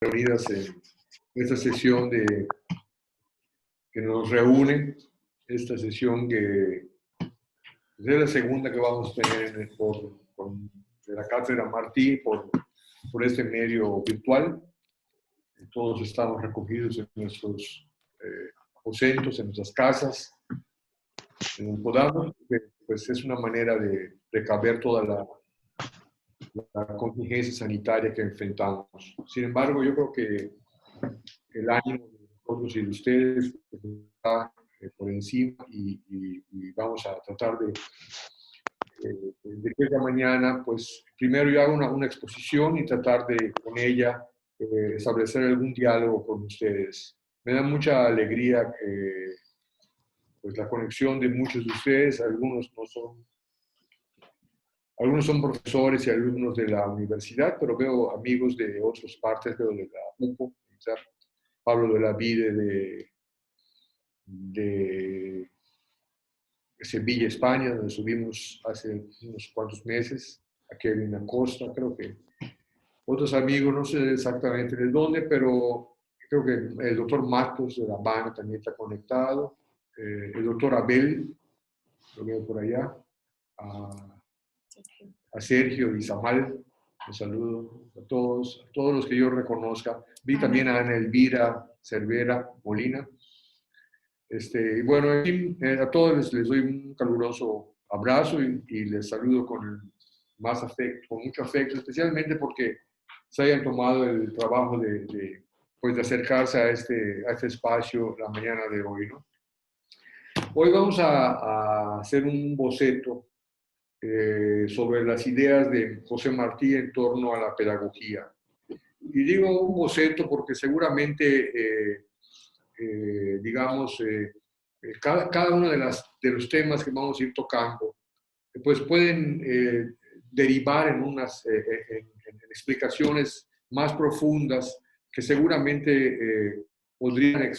reunidas en esta sesión que nos reúne, esta sesión que es la segunda que vamos a tener de la Cátedra Martí por este medio virtual. Todos estamos recogidos en nuestros aposentos, en nuestras casas, en donde podamos, pues es una manera de recabar toda la contingencia sanitaria que enfrentamos. Sin embargo, yo creo que el ánimo de nosotros y de ustedes está por encima y vamos a tratar de que esta mañana, pues primero yo hago una exposición y tratar de con ella establecer algún diálogo con ustedes. Me da mucha alegría pues la conexión de muchos de ustedes, algunos son profesores y alumnos de la universidad, pero veo amigos de otras partes, veo de la UPO, Pablo de la Vide de Sevilla, España, donde subimos hace unos cuantos meses, a Kevin Acosta, creo que otros amigos, no sé exactamente de dónde, pero creo que el doctor Matos de La Habana también está conectado, el doctor Abel, lo veo por allá, a Sergio y Samal, un saludo a todos los que yo reconozca. Vi también a Ana Elvira Cervera Molina. Y bueno, a todos les doy un caluroso abrazo y les saludo con mucho afecto, especialmente porque se hayan tomado el trabajo de acercarse a este espacio la mañana de hoy, ¿no? Hoy vamos a hacer un boceto sobre las ideas de José Martí en torno a la pedagogía. Y digo un boceto porque seguramente, cada uno de los temas que vamos a ir tocando, pues pueden derivar en explicaciones más profundas que seguramente podrían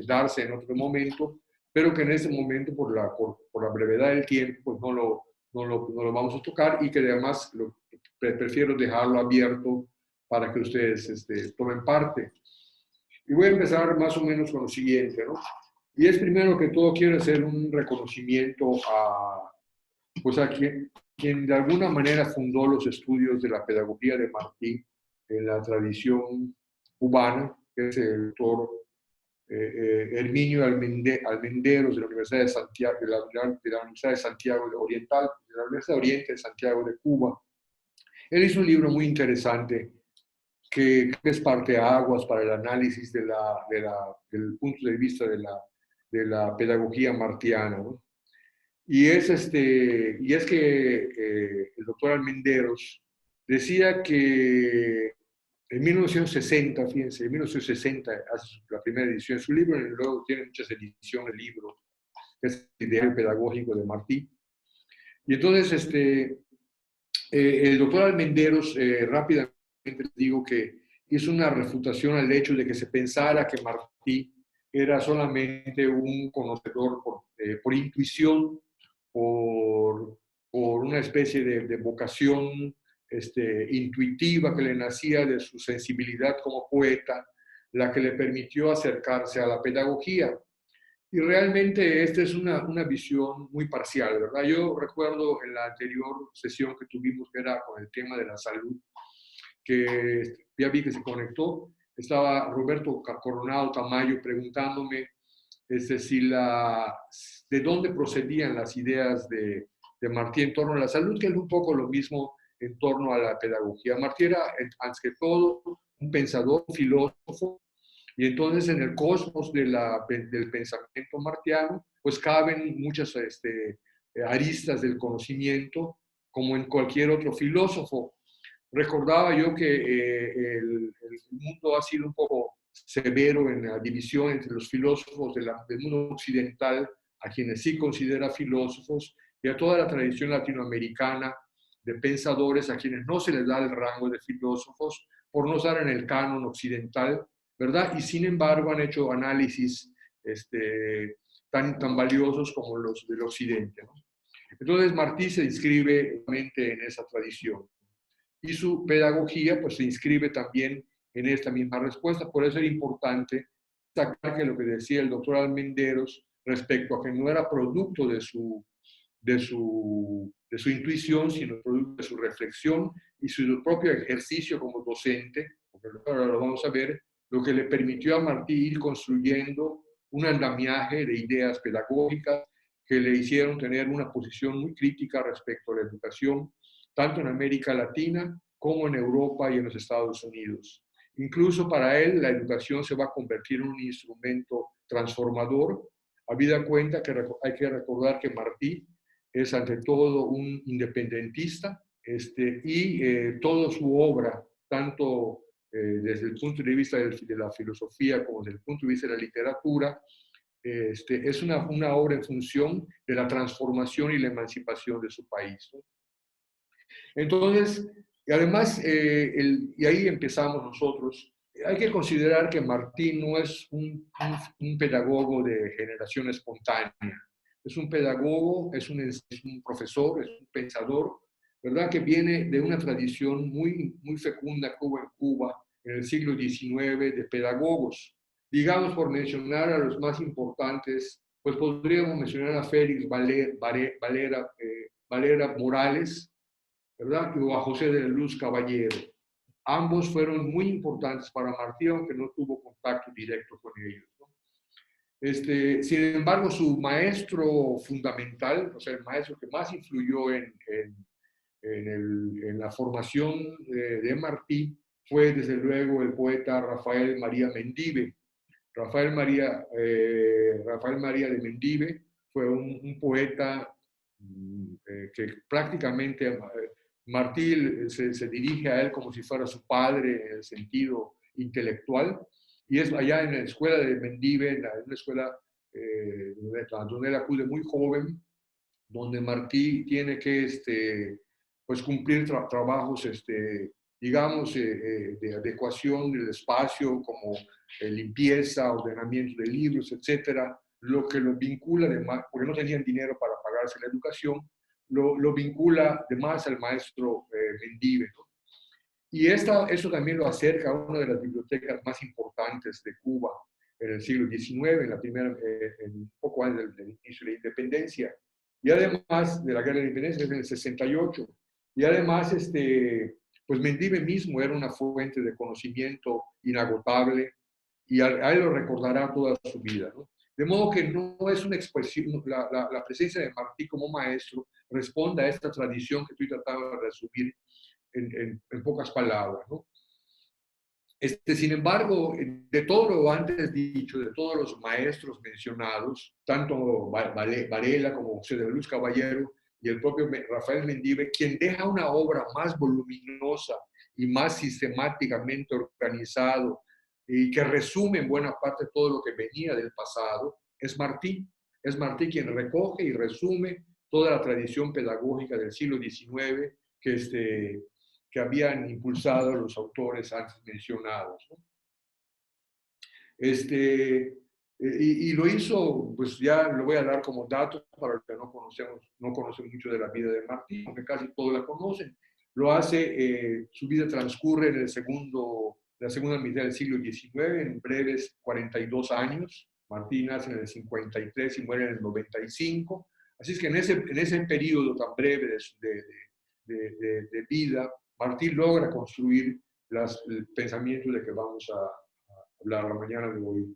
darse en otro momento, pero que en este momento, por la brevedad del tiempo, pues no lo vamos a tocar y que además prefiero dejarlo abierto para que ustedes tomen parte. Y voy a empezar más o menos con lo siguiente, ¿no? Y es primero que todo quiero hacer un reconocimiento a quien de alguna manera fundó los estudios de la pedagogía de Martí en la tradición cubana, que es el doctor Herminio Almenderos de la Universidad de Santiago, de la Universidad de Santiago Oriental, de la Universidad de Oriente de Santiago de Cuba. Él hizo un libro muy interesante que es parteaguas para el análisis del punto de vista de la pedagogía martiana, ¿no? Y es que el doctor Almenderos decía que en 1960, fíjense, en 1960 hace la primera edición de su libro, y luego tiene muchas ediciones del libro, que es el Ideal Pedagógico de Martí. Y entonces, el doctor Almenderos rápidamente les digo que hizo una refutación al hecho de que se pensara que Martí era solamente un conocedor por intuición, por una especie de vocación intuitiva que le nacía de su sensibilidad como poeta, la que le permitió acercarse a la pedagogía. Y realmente esta es una visión muy parcial, ¿verdad? Yo recuerdo en la anterior sesión que tuvimos, que era con el tema de la salud, que ya vi que se conectó, estaba Roberto Coronado Tamayo preguntándome de dónde procedían las ideas de Martí en torno a la salud, que es un poco lo mismo en torno a la pedagogía. Martí era, antes que todo, un pensador, un filósofo, y entonces en el cosmos del pensamiento martiano, pues caben muchas aristas del conocimiento, como en cualquier otro filósofo. Recordaba yo que el mundo ha sido un poco severo en la división entre los filósofos del mundo occidental, a quienes sí considera filósofos, y a toda la tradición latinoamericana de pensadores a quienes no se les da el rango de filósofos por no estar en el canon occidental, ¿verdad? Y sin embargo han hecho análisis tan valiosos como los del occidente, ¿no? Entonces Martí se inscribe en esa tradición. Y su pedagogía pues se inscribe también en esta misma respuesta. Por eso era importante destacar que lo que decía el doctor Almenderos respecto a que no era producto de su intuición, sino producto de su reflexión y su propio ejercicio como docente, porque ahora lo vamos a ver, lo que le permitió a Martí ir construyendo un andamiaje de ideas pedagógicas que le hicieron tener una posición muy crítica respecto a la educación, tanto en América Latina como en Europa y en los Estados Unidos. Incluso para él la educación se va a convertir en un instrumento transformador, habida cuenta que hay que recordar que Martí es ante todo un independentista y toda su obra, tanto desde el punto de vista de la filosofía como desde el punto de vista de la literatura, es una obra en función de la transformación y la emancipación de su país, ¿no? Entonces, y además, y ahí empezamos nosotros, hay que considerar que Martí no es un pedagogo de generación espontánea, es un pedagogo, es un profesor, es un pensador, ¿verdad? Que viene de una tradición muy fecunda que hubo en Cuba en el siglo XIX de pedagogos. Digamos, por mencionar a los más importantes, pues podríamos mencionar a Félix Valera Morales, ¿verdad? O a José de la Luz Caballero. Ambos fueron muy importantes para Martí, aunque no tuvo contacto directo con ellos, ¿no? Sin embargo, su maestro fundamental, o sea, el maestro que más influyó en la formación de Martí, fue desde luego el poeta Rafael María Mendive. Rafael María de Mendive fue un poeta que prácticamente Martí se dirige a él como si fuera su padre en el sentido intelectual, y es allá en la escuela de Mendive, en una escuela donde él acude muy joven, donde Martí tiene que pues cumplir trabajos, digamos, de adecuación del espacio, como limpieza, ordenamiento de libros, etcétera, lo que los vincula, porque no tenían dinero para pagarse la educación, lo vincula además al maestro Mendive, ¿no? Y eso también lo acerca a una de las bibliotecas más importantes de Cuba en el siglo XIX, un poco antes del inicio de la independencia, y además de la guerra de la independencia, en el 68. Y además, pues Mendive mismo era una fuente de conocimiento inagotable, y a él lo recordará toda su vida, ¿no? De modo que no es una expresión, la presencia de Martí como maestro responde a esta tradición que estoy tratando de resumir en pocas palabras, ¿no? Sin embargo, de todo lo antes dicho, de todos los maestros mencionados, tanto Varela como José de Luz Caballero y el propio Rafael Mendive, quien deja una obra más voluminosa y más sistemáticamente organizado y que resume en buena parte todo lo que venía del pasado, es Martí. Es Martí quien recoge y resume toda la tradición pedagógica del siglo XIX que habían impulsado los autores antes mencionados, ¿no? Y lo hizo, pues ya lo voy a dar como dato para los que no conocen mucho de la vida de Martí, aunque casi todos la conocen. Lo hace, su vida transcurre en la segunda mitad del siglo XIX, en breves 42 años. Martí nace en el 53 y muere en el 95. Así es que en ese periodo tan breve de vida, Martí logra construir el pensamiento de que vamos a hablar la mañana de hoy.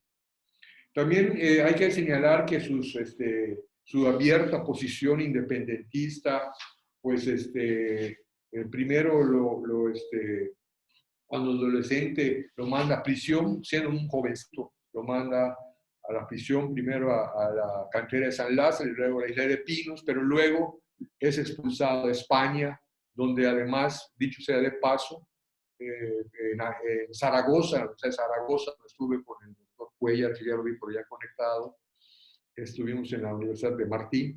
También hay que señalar que su abierta posición independentista, pues primero cuando adolescente lo manda a prisión, siendo un jovencito, lo manda a la prisión, primero a la cantera de San Lázaro y luego a la isla de Pinos, pero luego es expulsado de España, donde además, dicho sea de paso, en Zaragoza, o sea, Zaragoza, estuve con el doctor Cuellar, que ya lo vi por allá conectado, estuvimos en la Universidad de Martí,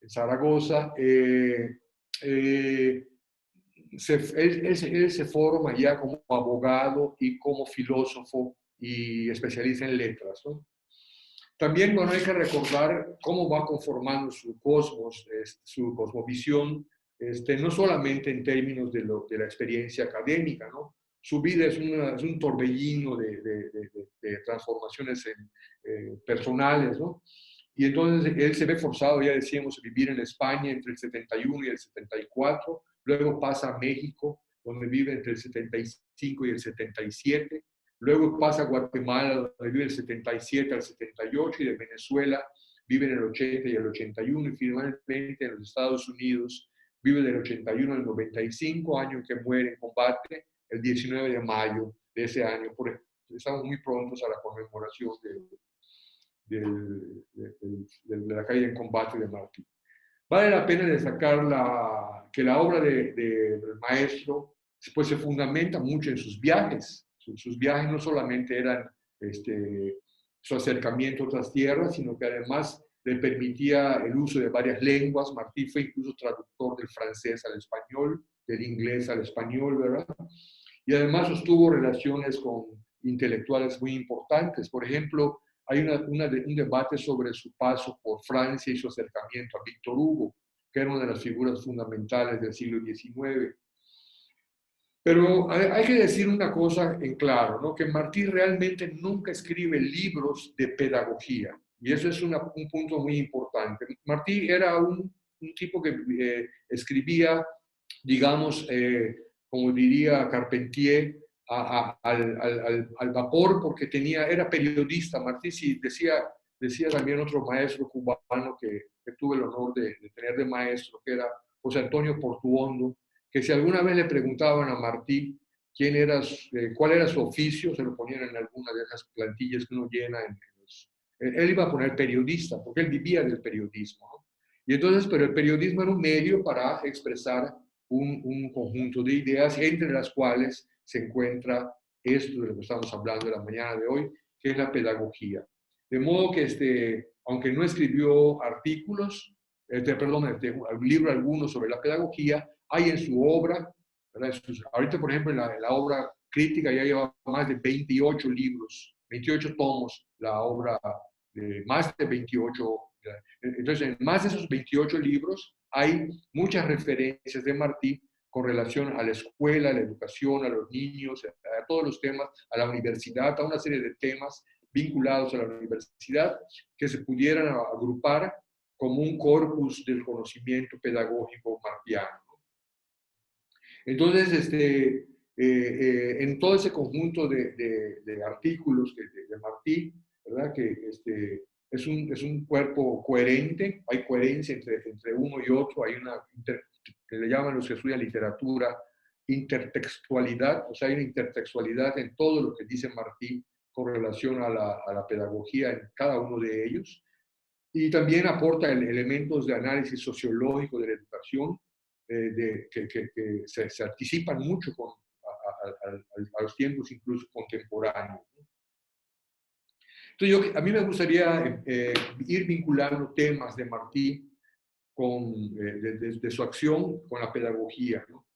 en Zaragoza. Él se forma ya como abogado y como filósofo y especialista en letras, ¿no? También, bueno, hay que recordar cómo va conformando su cosmos, su cosmovisión, no solamente en términos de la experiencia académica, ¿no? su vida es un torbellino de transformaciones personales, ¿no? Y entonces él se ve forzado, ya decíamos, a vivir en España entre el 71 y el 74, luego pasa a México, donde vive entre el 75 y el 77, luego pasa a Guatemala, donde vive del 77 al 78, y de Venezuela vive en el 80 y el 81, y finalmente en los Estados Unidos vive del 81 al 95, año en que muere en combate, el 19 de mayo de ese año. Estamos muy prontos a la conmemoración de la caída en combate de Martí. Vale la pena destacar que la obra del maestro pues, se fundamenta mucho en sus viajes. Sus viajes no solamente eran su acercamiento a otras tierras, sino que además le permitía el uso de varias lenguas. Martí fue incluso traductor del francés al español, del inglés al español, ¿verdad? Y además sostuvo relaciones con intelectuales muy importantes. Por ejemplo, hay un debate sobre su paso por Francia y su acercamiento a Víctor Hugo, que era una de las figuras fundamentales del siglo XIX. Pero hay que decir una cosa en claro, ¿no? Que Martí realmente nunca escribe libros de pedagogía. Y eso es un punto muy importante. Martí era un tipo que escribía, digamos, como diría Carpentier, al vapor, porque era periodista. Martí sí, decía también otro maestro cubano que tuve el honor de tener de maestro, que era José Antonio Portuondo, que si alguna vez le preguntaban a Martí cuál era su oficio, se lo ponían en alguna de esas plantillas que uno llena. Él iba a poner periodista, porque él vivía del periodismo, ¿no? Y entonces, pero el periodismo era un medio para expresar un conjunto de ideas, entre las cuales se encuentra esto de lo que estamos hablando de la mañana de hoy, que es la pedagogía. De modo que, aunque no escribió artículos, libro alguno sobre la pedagogía, hay en su obra, ¿verdad? Ahorita, por ejemplo, en la obra crítica ya lleva más de 28 libros, 28 tomos, la obra de más de 28. Entonces, en más de esos 28 libros hay muchas referencias de Martí con relación a la escuela, a la educación, a los niños, a todos los temas, a la universidad, a una serie de temas vinculados a la universidad que se pudieran agrupar como un corpus del conocimiento pedagógico martiano. Entonces, en todo ese conjunto de artículos de Martí, ¿verdad? Que es un cuerpo coherente, hay coherencia entre uno y otro, hay que le llaman los que estudian literatura, intertextualidad, o sea, hay una intertextualidad en todo lo que dice Martí con relación a la pedagogía en cada uno de ellos. Y también aporta elementos de análisis sociológico de la educación, que se anticipan mucho a los tiempos incluso contemporáneos. Entonces, a mí me gustaría ir vinculando temas de Martí de su acción con la pedagogía, ¿no?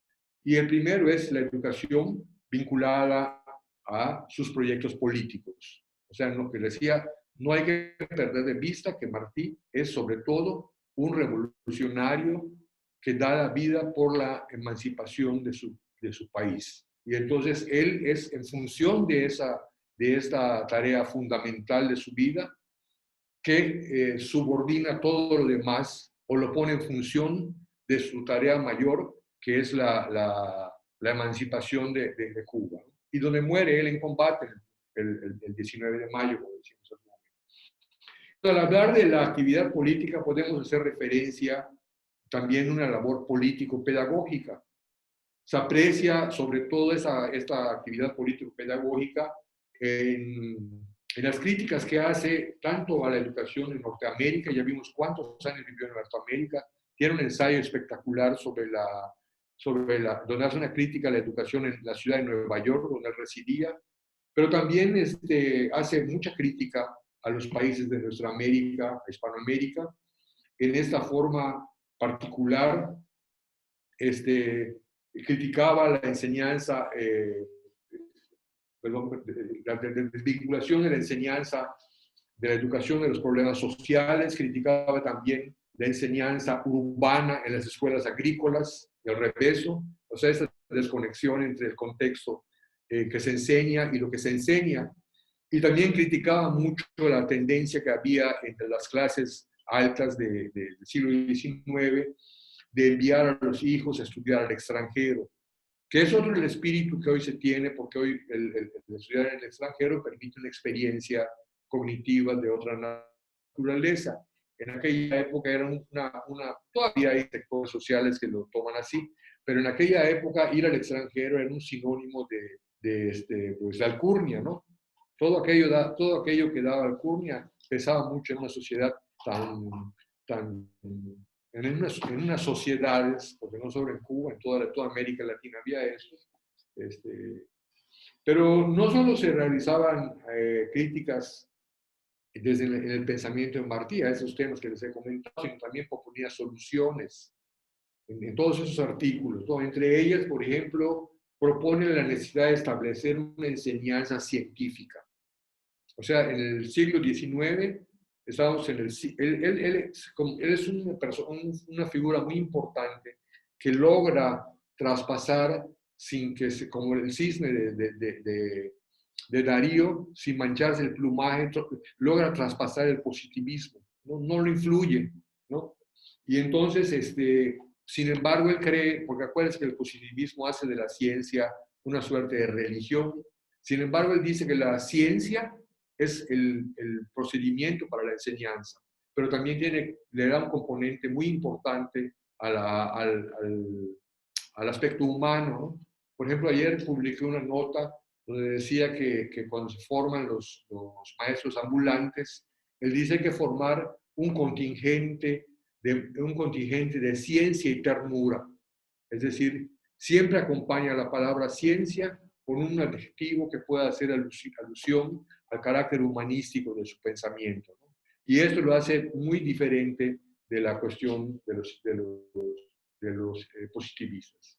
Y el primero es la educación vinculada a sus proyectos políticos. O sea, lo que decía, no hay que perder de vista que Martí es sobre todo un revolucionario que da la vida por la emancipación de su país. Y entonces él es en función de esta tarea fundamental de su vida que subordina todo lo demás o lo pone en función de su tarea mayor, que es la emancipación de Cuba. Y donde muere él en combate el 19 de mayo, como decimos hace un momento. Al hablar de la actividad política podemos hacer referencia también a una labor político-pedagógica. Se aprecia sobre todo esta actividad político-pedagógica en las críticas que hace tanto a la educación en Norteamérica. Ya vimos cuántos años vivió en Norteamérica. Tiene un ensayo espectacular donde hace una crítica a la educación en la ciudad de Nueva York, donde él residía, pero también hace mucha crítica a los países de nuestra América, a Hispanoamérica, en esta forma particular. Criticaba la enseñanza, la desvinculación de la enseñanza de la educación de los problemas sociales, criticaba también la enseñanza urbana en las escuelas agrícolas y al revés, o sea, esa desconexión entre el contexto que se enseña y lo que se enseña. Y también criticaba mucho la tendencia que había entre las clases altas del siglo XIX de enviar a los hijos a estudiar al extranjero, que es otro el espíritu que hoy se tiene, porque hoy el estudiar en el extranjero permite una experiencia cognitiva de otra naturaleza. En aquella época era todavía hay sectores sociales que lo toman así, pero en aquella época ir al extranjero era un sinónimo pues, de alcurnia, ¿no? Todo aquello que daba alcurnia pesaba mucho en una sociedad en unas sociedades, porque no solo en Cuba, en toda América Latina había eso. Pero no solo se realizaban críticas desde el pensamiento de Martí a esos temas que les he comentado, sino también proponía soluciones en todos esos artículos, ¿no? Entre ellas, por ejemplo, propone la necesidad de establecer una enseñanza científica. O sea, en el siglo XIX, estamos en él es una figura muy importante que logra traspasar sin que como el cisne de Darío, sin mancharse el plumaje, logra traspasar el positivismo, no lo influye, ¿no? Y entonces, sin embargo, él cree, porque acuérdense que el positivismo hace de la ciencia una suerte de religión, sin embargo, él dice que la ciencia es el procedimiento para la enseñanza, pero también le da un componente muy importante al aspecto humano, ¿no? Por ejemplo, ayer publiqué una nota donde decía que cuando se forman los maestros ambulantes, él dice que formar un contingente de ciencia y ternura. Es decir, siempre acompaña la palabra ciencia con un adjetivo que pueda hacer alusión al carácter humanístico de su pensamiento, ¿no? Y esto lo hace muy diferente de la cuestión de los positivistas.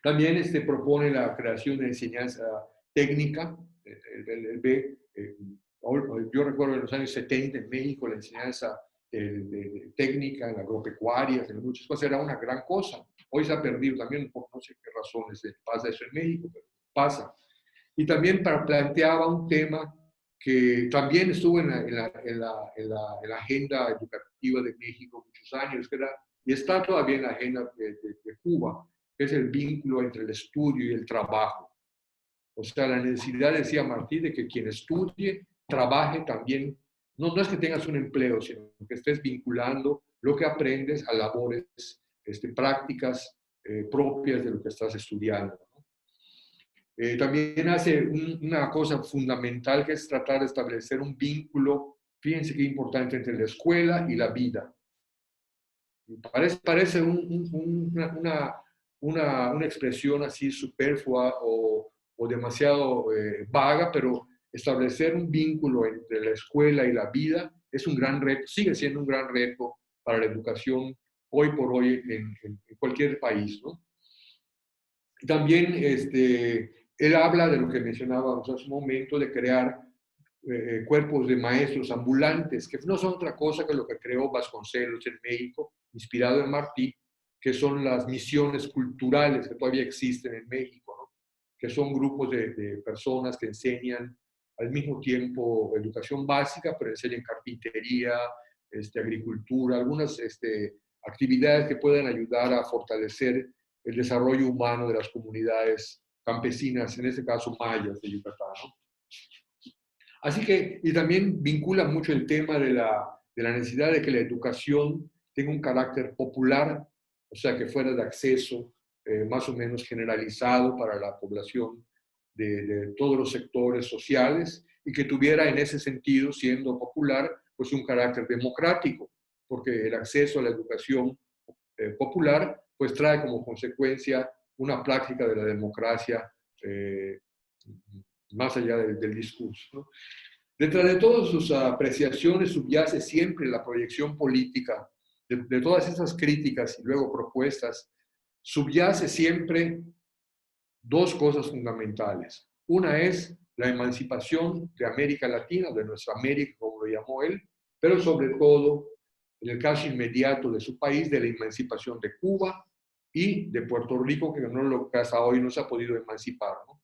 También propone la creación de enseñanza técnica. Yo recuerdo en los años 70 en México la enseñanza técnica, en agropecuarias, en muchas cosas, era una gran cosa. Hoy se ha perdido también, por no sé qué razones pasa eso en México, pero pasa. Y también planteaba un tema que también estuvo en la agenda educativa de México muchos años, y está todavía en la agenda de Cuba, que es el vínculo entre el estudio y el trabajo. O sea, la necesidad, decía Martí, de que quien estudie, trabaje también. No es que tengas un empleo, sino que estés vinculando lo que aprendes a labores prácticas propias de lo que estás estudiando, ¿no? También hace una cosa fundamental, que es tratar de establecer un vínculo, fíjense qué importante, entre la escuela y la vida. Parece una expresión así superflua o demasiado vaga, pero establecer un vínculo entre la escuela y la vida es un gran reto, sigue siendo un gran reto para la educación hoy por hoy en cualquier país, ¿no? También él habla de lo que mencionábamos hace un momento, de crear cuerpos de maestros ambulantes, que no son otra cosa que lo que creó Vasconcelos en México, inspirado en Martí, que son las misiones culturales que todavía existen en México, ¿no? Que son grupos de personas que enseñan al mismo tiempo educación básica, pero enseñan carpintería, agricultura, algunas actividades que pueden ayudar a fortalecer el desarrollo humano de las comunidades campesinas, en este caso mayas de Yucatán, ¿no? Así que, y también vincula mucho el tema de la necesidad de que la educación tenga un carácter popular, o sea, que fuera de acceso más o menos generalizado para la población de todos los sectores sociales, y que tuviera en ese sentido, siendo popular, pues un carácter democrático, porque el acceso a la educación popular pues trae como consecuencia una práctica de la democracia más allá del discurso, ¿no? Detrás de todas sus apreciaciones subyace siempre la proyección política. De todas esas críticas y luego propuestas, subyace siempre dos cosas fundamentales. Una es la emancipación de América Latina, de nuestra América, como lo llamó él, pero sobre todo, en el caso inmediato de su país, de la emancipación de Cuba y de Puerto Rico, que hasta hoy no se ha podido emancipar, ¿no?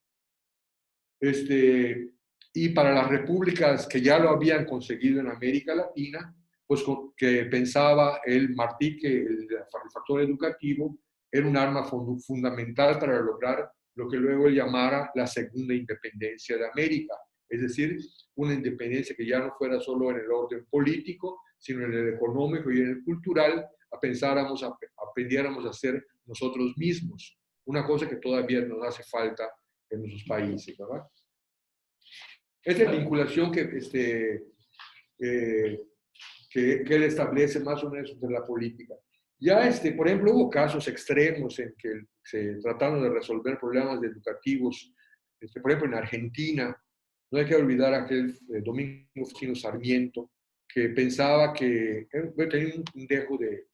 Y para las repúblicas que ya lo habían conseguido en América Latina, pues que pensaba el Martí que el factor educativo era un arma fundamental para lograr lo que luego él llamara la segunda independencia de América, es decir, una independencia que ya no fuera solo en el orden político, sino en el económico y en el cultural, aprendiéramos a ser nosotros mismos, una cosa que todavía nos hace falta en nuestros países, ¿verdad? Esta es la vinculación que él establece más o menos de la política. Ya, por ejemplo, hubo casos extremos en que se trataron de resolver problemas educativos, por ejemplo, en Argentina. No hay que olvidar a aquel Domingo Faustino Sarmiento, que pensaba que tenía un dejo de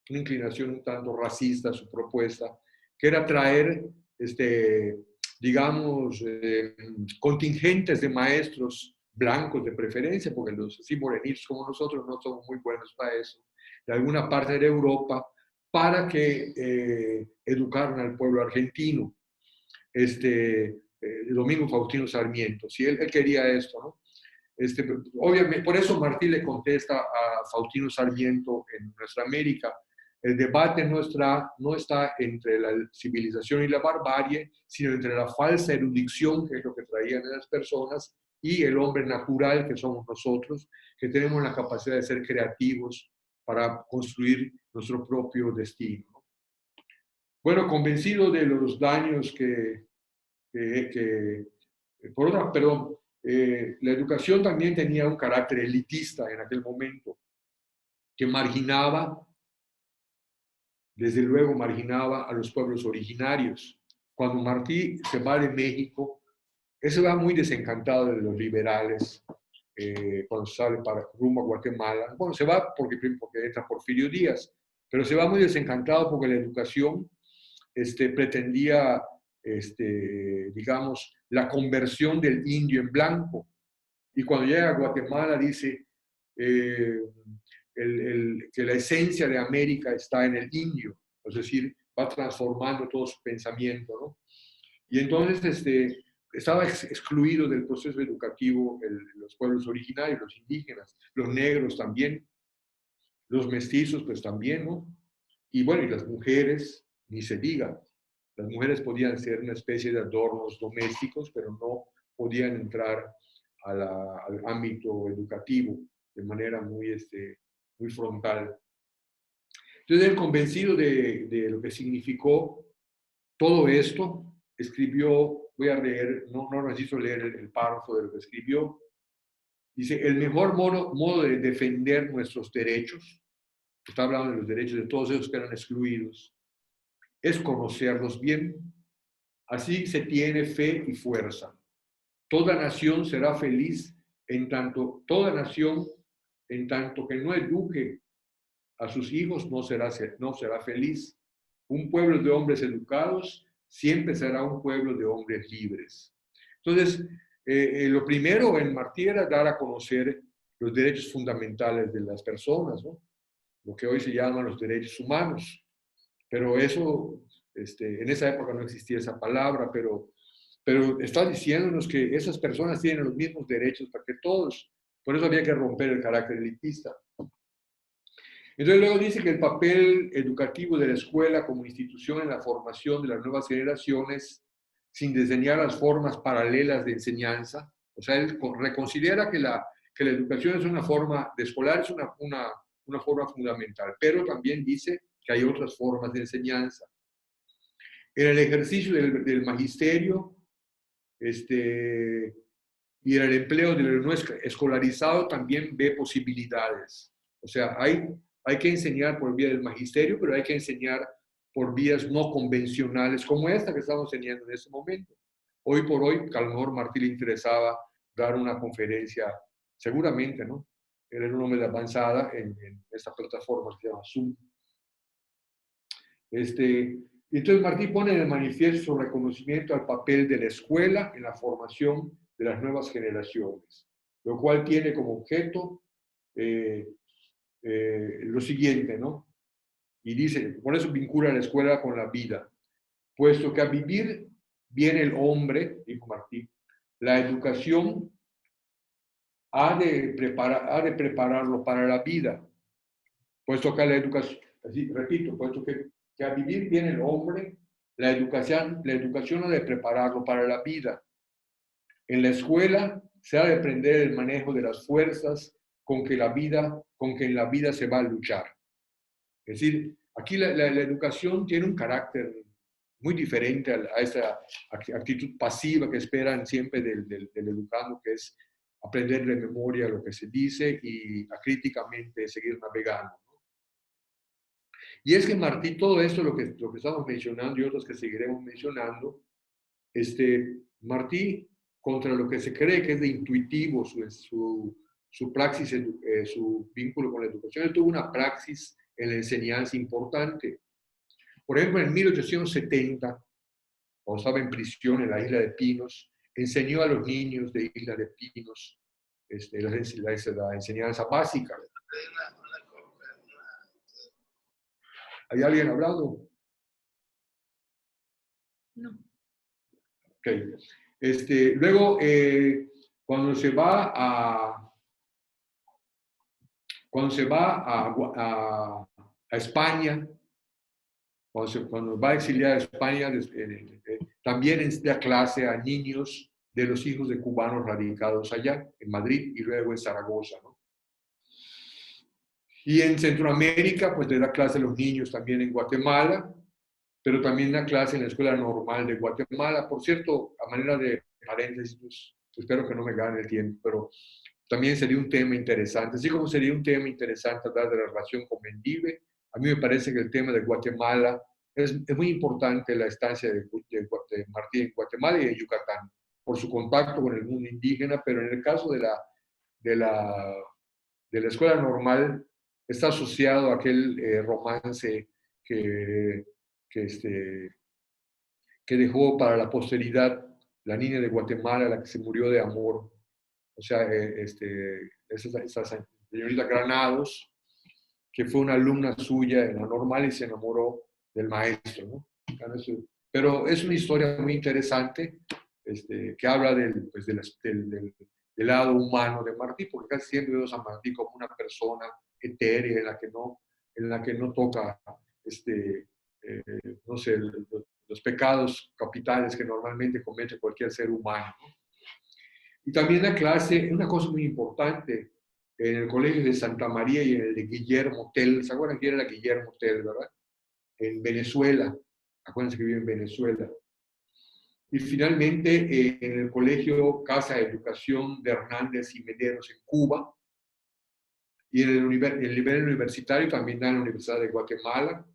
una inclinación un tanto racista a su propuesta, que era traer, digamos, contingentes de maestros blancos de preferencia, porque los así morenitos como nosotros no somos muy buenos para eso, de alguna parte de Europa, para que educaran al pueblo argentino. Domingo Faustino Sarmiento, si él quería esto, ¿no? Obviamente, por eso Martí le contesta a Faustino Sarmiento en Nuestra América: el debate no está entre la civilización y la barbarie, sino entre la falsa erudición, que es lo que traían las personas, y el hombre natural, que somos nosotros, que tenemos la capacidad de ser creativos para construir nuestro propio destino. Bueno, convencido de los daños la educación también tenía un carácter elitista en aquel momento, que desde luego marginaba a los pueblos originarios. Cuando Martí se va de México, él se va muy desencantado de los liberales, cuando sale rumbo a Guatemala. Bueno, se va porque entra Porfirio Díaz, pero se va muy desencantado porque la educación pretendía, digamos, la conversión del indio en blanco. Y cuando llega a Guatemala dice que la esencia de América está en el indio, es decir, va transformando todo su pensamiento, ¿no? Y entonces estaba excluido del proceso educativo los pueblos originarios, los indígenas, los negros también, los mestizos pues también, ¿no? Y bueno, y las mujeres, ni se diga. Las mujeres podían ser una especie de adornos domésticos, pero no podían entrar al ámbito educativo de manera muy frontal. Entonces, él, convencido de lo que significó todo esto, escribió, voy a leer, no necesito leer el párrafo de lo que escribió. Dice: el mejor modo de defender nuestros derechos, está hablando de los derechos de todos esos que eran excluidos, es conocerlos bien. Así se tiene fe y fuerza. Toda nación será feliz en tanto que no eduque a sus hijos, no será feliz. Un pueblo de hombres educados siempre será un pueblo de hombres libres. Entonces, lo primero en Martí era dar a conocer los derechos fundamentales de las personas, ¿no? Lo que hoy se llaman los derechos humanos. Pero eso, en esa época no existía esa palabra, pero está diciéndonos que esas personas tienen los mismos derechos para que todos. Por eso había que romper el carácter elitista. Entonces luego dice que el papel educativo de la escuela como institución en la formación de las nuevas generaciones, sin diseñar las formas paralelas de enseñanza, o sea, él reconsidera que la educación es una forma de escolar, es una forma fundamental, pero también dice que hay otras formas de enseñanza. En el ejercicio del magisterio y en el empleo del no escolarizado también ve posibilidades. O sea, hay que enseñar por vía del magisterio, pero hay que enseñar por vías no convencionales, como esta que estamos teniendo en este momento. Hoy por hoy, a lo mejor Martí le interesaba dar una conferencia, seguramente, ¿no? Él era un hombre de avanzada en esta plataforma que se llama Zoom. Entonces Martí pone en el manifiesto su reconocimiento al papel de la escuela en la formación de las nuevas generaciones, lo cual tiene como objeto lo siguiente, ¿no? Y dice, por eso vincula la escuela con la vida, puesto que a vivir viene el hombre, dijo Martí, la educación ha de prepararlo para la vida, puesto que la educación, así, repito, puesto que a vivir bien el hombre, la educación ha de prepararlo para la vida. En la escuela se ha de aprender el manejo de las fuerzas con que en la vida se va a luchar. Es decir, aquí la educación tiene un carácter muy diferente a esa actitud pasiva que esperan siempre del educando, que es aprender de memoria lo que se dice y acríticamente seguir navegando. Y es que Martí, todo esto, lo que estamos mencionando y otros que seguiremos mencionando, Martí, contra lo que se cree que es de intuitivo su praxis, su vínculo con la educación, él tuvo una praxis en la enseñanza importante. Por ejemplo, en 1870, cuando estaba en prisión en la isla de Pinos, enseñó a los niños de Isla de Pinos la enseñanza básica. ¿Hay alguien hablando? No. Ok. Luego, cuando se va a España, cuando va a exiliar a España, también da clase a niños de los hijos de cubanos radicados allá, en Madrid y luego en Zaragoza, ¿no? Y en Centroamérica, pues le da clase a los niños también en Guatemala, pero también da clase en la Escuela Normal de Guatemala. Por cierto, a manera de paréntesis, pues, espero que no me gane el tiempo, pero también sería un tema interesante. Así como sería un tema interesante hablar de la relación con Mendive, a mí me parece que el tema de Guatemala es muy importante, la estancia de Martí en Guatemala y en Yucatán, por su contacto con el mundo indígena, pero en el caso de la, de la Escuela Normal está asociado a aquel romance que, que, este, que dejó para la posteridad la niña de Guatemala, la que se murió de amor, o sea, esa señorita Granados, que fue una alumna suya en la normal y se enamoró del maestro, ¿no? Pero es una historia muy interesante que habla del lado humano de Martí, porque casi siempre vemos a Martí como una persona etérea en la que no toca, no sé, los pecados capitales que normalmente comete cualquier ser humano, ¿no? Y también la clase, una cosa muy importante, en el colegio de Santa María y en el de Guillermo Tell, ¿se acuerdan quién era Guillermo Tell, verdad? En Venezuela, acuérdense que vive en Venezuela. Y finalmente en el colegio Casa de Educación de Hernández y Mederos en Cuba, y en el nivel universitario también da en la Universidad de Guatemala,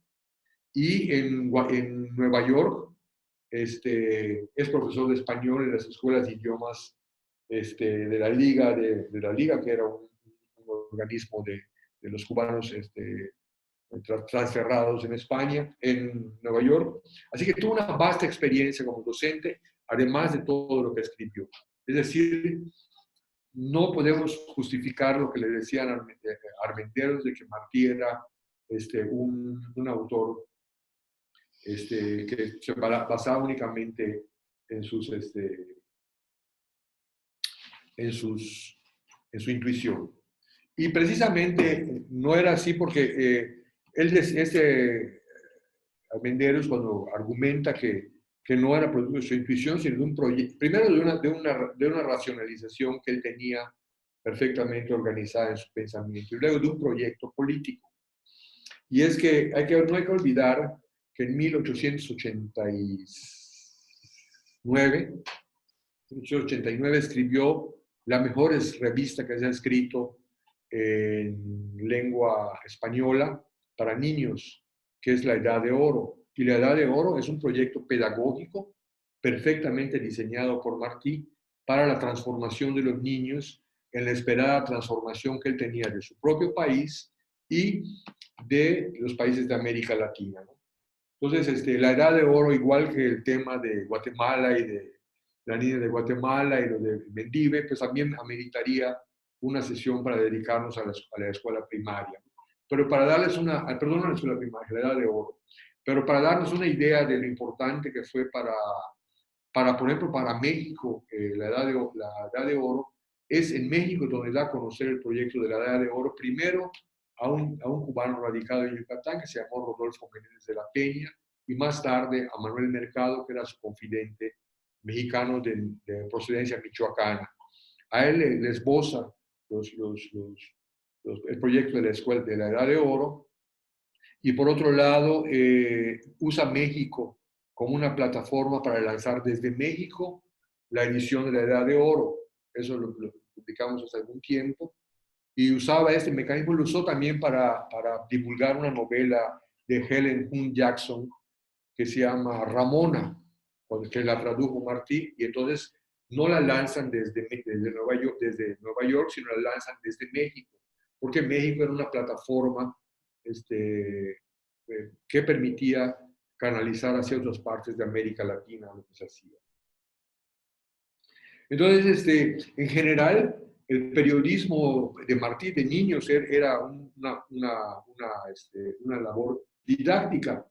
y en Nueva York es profesor de español en las escuelas de idiomas de la Liga, que era un organismo de los cubanos transferrados en España, en Nueva York. Así que tuvo una vasta experiencia como docente, además de todo lo que escribió. Es decir, no podemos justificar lo que le decían Armenteros de que Martí era un autor que se basaba únicamente en en su intuición. Y precisamente no era así porque Armenteros, cuando argumenta que no era producto de su intuición, sino de un proyecto, primero de una racionalización que él tenía perfectamente organizada en su pensamiento, y luego de un proyecto político. Y es que no hay que olvidar que en 1889 escribió la mejor revista que se ha escrito en lengua española para niños, que es La Edad de Oro. Y La Edad de Oro es un proyecto pedagógico perfectamente diseñado por Martí para la transformación de los niños en la esperada transformación que él tenía de su propio país y de los países de América Latina, ¿no? Entonces, la Edad de Oro, igual que el tema de Guatemala y de la niña de Guatemala y lo de Mendive, pues también ameritaría una sesión para dedicarnos a la escuela primaria. Pero para darles perdón, no a la escuela primaria, la Edad de Oro, pero para darnos una idea de lo importante que fue para por ejemplo, para México, la edad de oro, es en México donde da a conocer el proyecto de la edad de oro, primero a un cubano radicado en Yucatán que se llamó Rodolfo Menéndez de la Peña, y más tarde a Manuel Mercado, que era su confidente mexicano de procedencia michoacana. A él le esboza el proyecto de la escuela de la Edad de Oro, y por otro lado usa México como una plataforma para lanzar desde México la edición de la Edad de Oro. Eso lo publicamos hace algún tiempo. Y usaba este mecanismo, lo usó también para divulgar una novela de Helen Hunt Jackson que se llama Ramona, que la tradujo Martí, y entonces no la lanzan desde Nueva York, sino la lanzan desde México, porque México era una plataforma que permitía canalizar hacia otras partes de América Latina lo que se hacía. Entonces, en general, el periodismo de Martí de niños era una labor didáctica.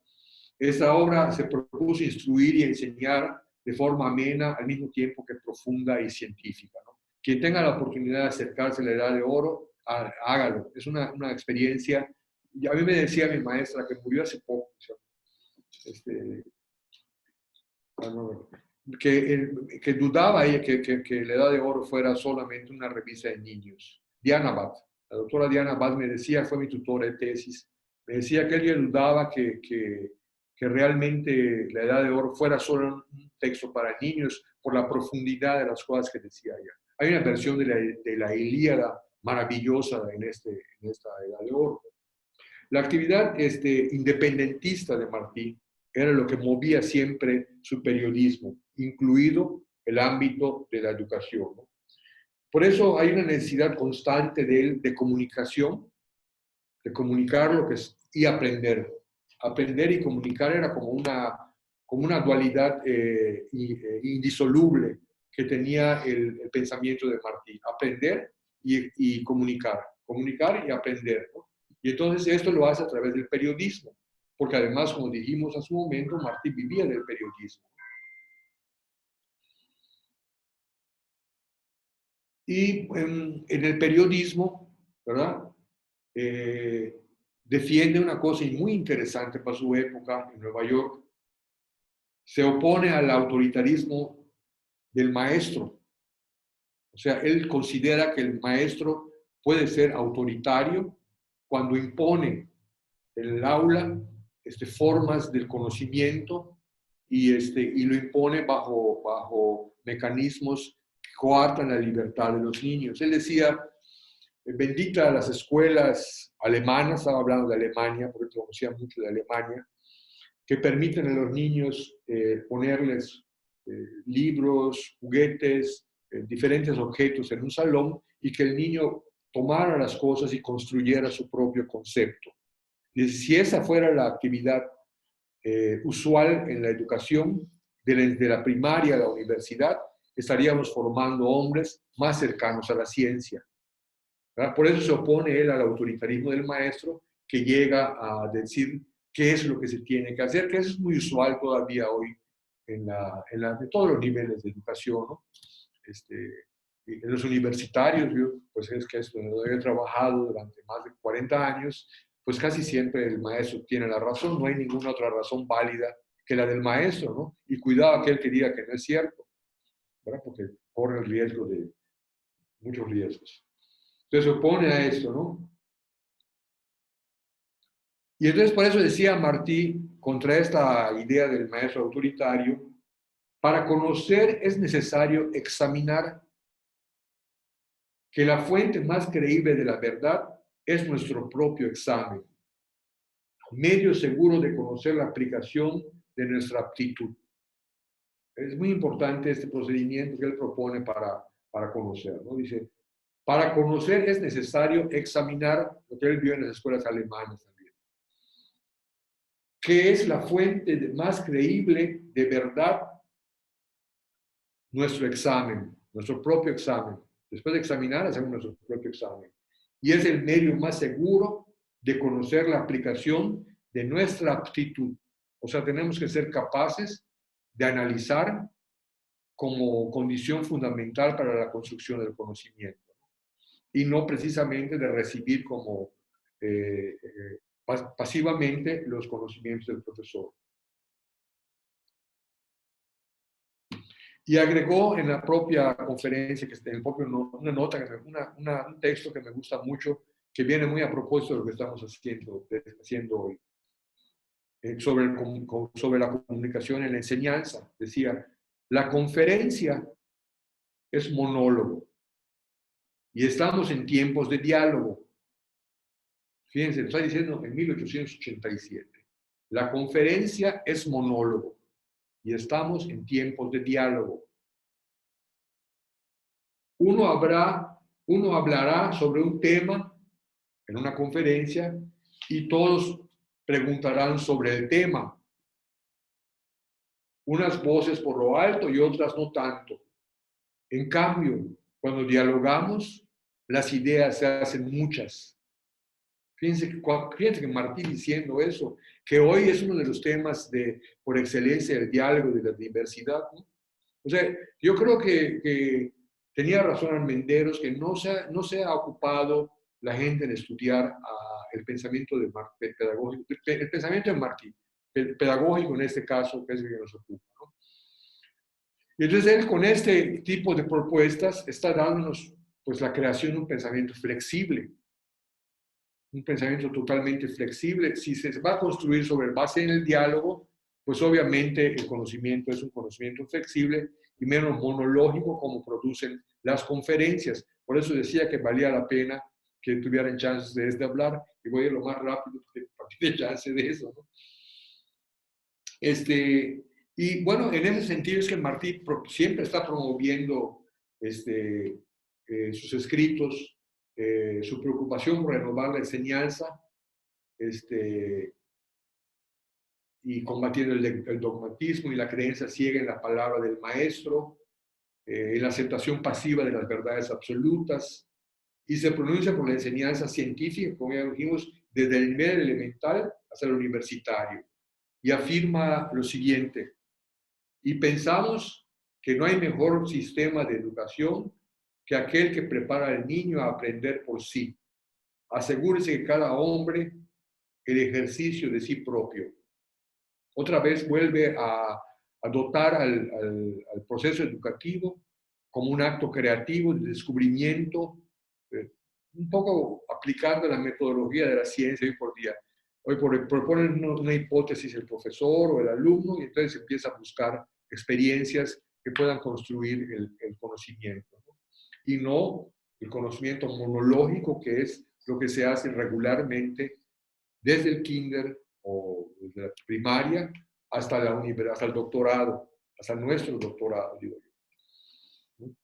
Esta obra se propuso instruir y enseñar de forma amena, al mismo tiempo que profunda y científica, ¿no? Quien tenga la oportunidad de acercarse a la Edad de Oro, hágalo. Es una experiencia. Y a mí me decía mi maestra, que murió hace poco, que dudaba ella que la Edad de Oro fuera solamente una revista de niños. Diana Abad, la doctora Diana Abad me decía, fue mi tutora de tesis, me decía que ella dudaba que realmente la Edad de Oro fuera solo un texto para niños por la profundidad de las cosas que decía ella. Hay una versión de la Ilíada maravillosa en esta Edad de Oro. La actividad independentista de Martí era lo que movía siempre su periodismo, incluido el ámbito de la educación, ¿no? Por eso hay una necesidad constante de él de comunicación, de comunicar lo que es y aprender. Aprender y comunicar era como una dualidad indisoluble que tenía el pensamiento de Martí. Aprender y comunicar. Comunicar y aprender, ¿no? Y entonces esto lo hace a través del periodismo, porque además, como dijimos hace un momento, Martí vivía del periodismo. Y en el periodismo, ¿verdad? Defiende una cosa muy interesante para su época en Nueva York. Se opone al autoritarismo del maestro. O sea, él considera que el maestro puede ser autoritario cuando impone en el aula formas del conocimiento y lo impone bajo mecanismos que coartan la libertad de los niños. Él decía, bendita a las escuelas alemanas, estaba hablando de Alemania, porque conocía mucho de Alemania, que permiten a los niños ponerles libros, juguetes, diferentes objetos en un salón y que el niño tomara las cosas y construyera su propio concepto. Y si esa fuera la actividad usual en la educación, desde la primaria a la universidad, estaríamos formando hombres más cercanos a la ciencia, ¿verdad? Por eso se opone él al autoritarismo del maestro, que llega a decir qué es lo que se tiene que hacer, que eso es muy usual todavía hoy en todos los niveles de educación, ¿no? En los universitarios, yo, pues es que es donde he trabajado durante más de 40 años, pues casi siempre el maestro tiene la razón, no hay ninguna otra razón válida que la del maestro, ¿no? Y cuidado aquel que diga que no es cierto, ¿verdad? Porque corre el riesgo de muchos riesgos. Entonces se opone a esto, ¿no? Y entonces por eso decía Martí, contra esta idea del maestro autoritario, para conocer es necesario examinar que la fuente más creíble de la verdad es nuestro propio examen, medio seguro de conocer la aplicación de nuestra aptitud. Es muy importante este procedimiento que él propone para conocer, ¿no? Dice, para conocer es necesario examinar lo que él vio en las escuelas alemanas también. ¿Qué es la fuente más creíble de verdad? Nuestro examen, nuestro propio examen. Después de examinar, hacemos nuestro propio examen. Y es el medio más seguro de conocer la aplicación de nuestra aptitud. O sea, tenemos que ser capaces de analizar como condición fundamental para la construcción del conocimiento, y no precisamente de recibir como pasivamente los conocimientos del profesor. Y agregó en la propia conferencia, que en el propio una nota, un texto que me gusta mucho, que viene muy a propósito de lo que estamos haciendo hoy, sobre la comunicación en la enseñanza. Decía, la conferencia es monólogo y estamos en tiempos de diálogo. Fíjense, lo está diciendo en 1887. La conferencia es monólogo y estamos en tiempos de diálogo. Uno hablará sobre un tema en una conferencia y todos preguntarán sobre el tema. Unas voces por lo alto y otras no tanto. En cambio, cuando dialogamos, las ideas se hacen muchas. Fíjense que Martí diciendo eso, que hoy es uno de los temas por excelencia del diálogo, de la diversidad, ¿no? O sea, yo creo que tenía razón Almenderos, que no se ha ocupado la gente en estudiar el pensamiento pedagógico, el pensamiento de Martí, el pedagógico en este caso, que es el que nos ocupa, ¿no? Y entonces él con este tipo de propuestas está dándonos pues la creación de un pensamiento flexible, un pensamiento totalmente flexible. Si se va a construir sobre base en el diálogo, pues obviamente el conocimiento es un conocimiento flexible y menos monológico como producen las conferencias. Por eso decía que valía la pena que tuvieran chances de hablar, y voy a ir lo más rápido para que dé chance de eso, ¿no? Y bueno, en ese sentido es que Martí siempre está promoviendo sus escritos, su preocupación por renovar la enseñanza, y combatiendo el dogmatismo y la creencia ciega en la palabra del maestro, en la aceptación pasiva de las verdades absolutas, y se pronuncia por la enseñanza científica, como ya dijimos, desde el nivel elemental hasta el universitario, y afirma lo siguiente: y pensamos que no hay mejor sistema de educación que aquel que prepara al niño a aprender por sí. Asegúrese que cada hombre el ejercicio de sí propio. Otra vez vuelve a dotar al proceso educativo como un acto creativo de descubrimiento, un poco aplicando la metodología de la ciencia hoy por día. Hoy proponen una hipótesis el profesor o el alumno y entonces empieza a buscar experiencias que puedan construir el conocimiento, ¿no? Y no el conocimiento monológico, que es lo que se hace regularmente desde el kinder o desde la primaria hasta hasta el doctorado, hasta nuestro doctorado, digo yo, ¿no?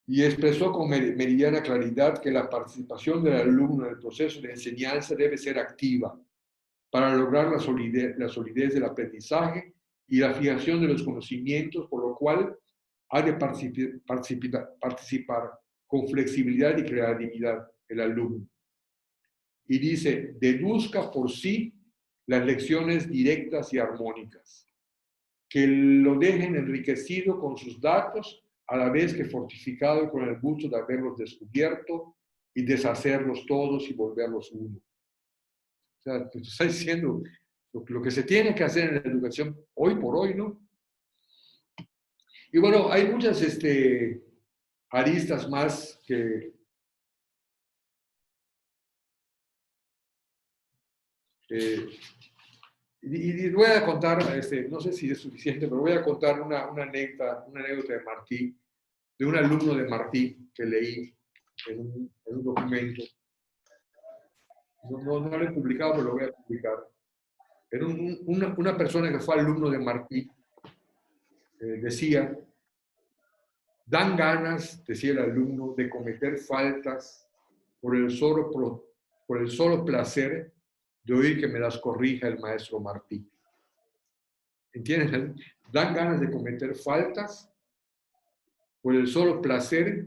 Y expresó con meridiana claridad que la participación del alumno en el proceso de enseñanza debe ser activa para lograr la solidez del aprendizaje y la fijación de los conocimientos, por lo cual ha de participar con flexibilidad y creatividad el alumno. Y dice, deduzca por sí las lecciones directas y armónicas, que lo dejen enriquecido con sus datos, a la vez que fortificado con el gusto de haberlos descubierto y deshacerlos todos y volverlos uno. O sea, te está diciendo lo que se tiene que hacer en la educación hoy por hoy, ¿no? Y bueno, hay muchas aristas más que y voy a contar, no sé si es suficiente, pero voy a contar una anécdota de Martí, de un alumno de Martí que leí en un documento. No lo he publicado, pero lo voy a publicar. Era una persona que fue alumno de Martí, decía, dan ganas, decía el alumno, de cometer faltas por el solo placer de oír que me las corrija el maestro Martí. ¿Entienden? Dan ganas de cometer faltas por el solo placer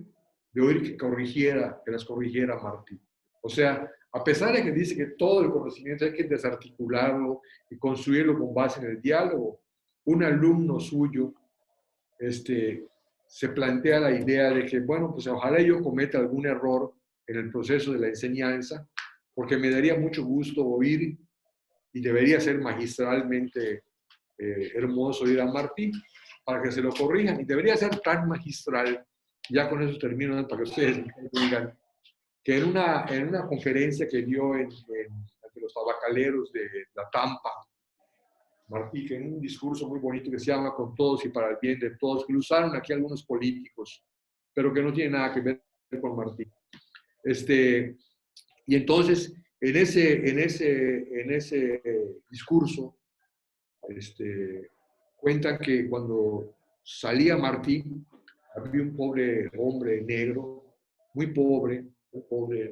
de oír que las corrigiera Martí. O sea, a pesar de que dice que todo el conocimiento hay que desarticularlo y construirlo con base en el diálogo, un alumno suyo se plantea la idea de que, bueno, pues ojalá yo cometa algún error en el proceso de la enseñanza, porque me daría mucho gusto oír y debería ser magistralmente hermoso ir a Martí para que se lo corrijan, y debería ser tan magistral, ya con esos términos, para que ustedes digan, que en una conferencia que dio entre los tabacaleros de La Tampa, Martí, que en un discurso muy bonito que se llama Con todos y para el bien de todos, que lo usaron aquí algunos políticos, pero que no tiene nada que ver con Martí. Y entonces, en ese discurso, cuentan que cuando salía Martí, había un pobre hombre negro, muy pobre,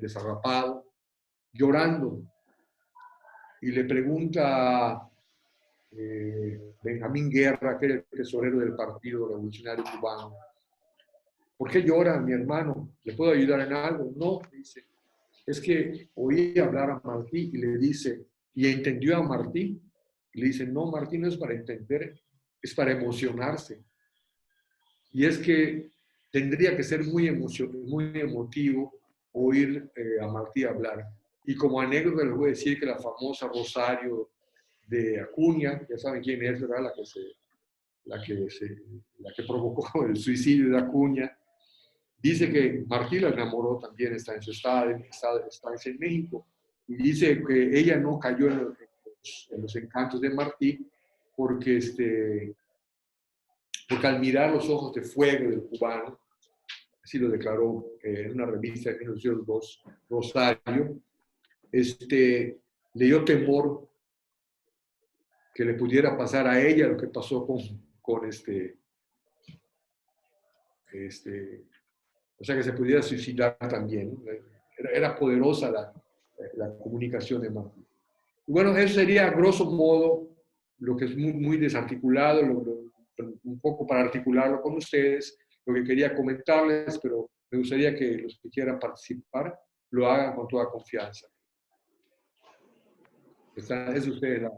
desarrapado, llorando, y le pregunta Benjamín Guerra, que era el tesorero del Partido Revolucionario Cubano: ¿por qué llora, mi hermano? ¿Le puedo ayudar en algo? No, dice, es que oí hablar a Martí y le dice, y entendió a Martí, y le dice, no, Martí no es para entender, es para emocionarse. Y es que tendría que ser muy emotivo oír a Martí hablar. Y como anécdota les voy a decir que la famosa Rosario de Acuña, ya saben quién es, ¿verdad? La que provocó el suicidio de Acuña, dice que Martí la enamoró también, está en su estancia en México, y dice que ella no cayó en los encantos de Martí porque, porque al mirar los ojos de fuego del cubano, así lo declaró en una revista de 1902, Rosario, le dio temor que le pudiera pasar a ella lo que pasó con o sea, que se pudiera suicidar también. Era poderosa la comunicación de Martí. Y bueno, eso sería a grosso modo lo que es muy desarticulado, un poco para articularlo con ustedes, lo que quería comentarles, pero me gustaría que los que quieran participar lo hagan con toda confianza. Es usted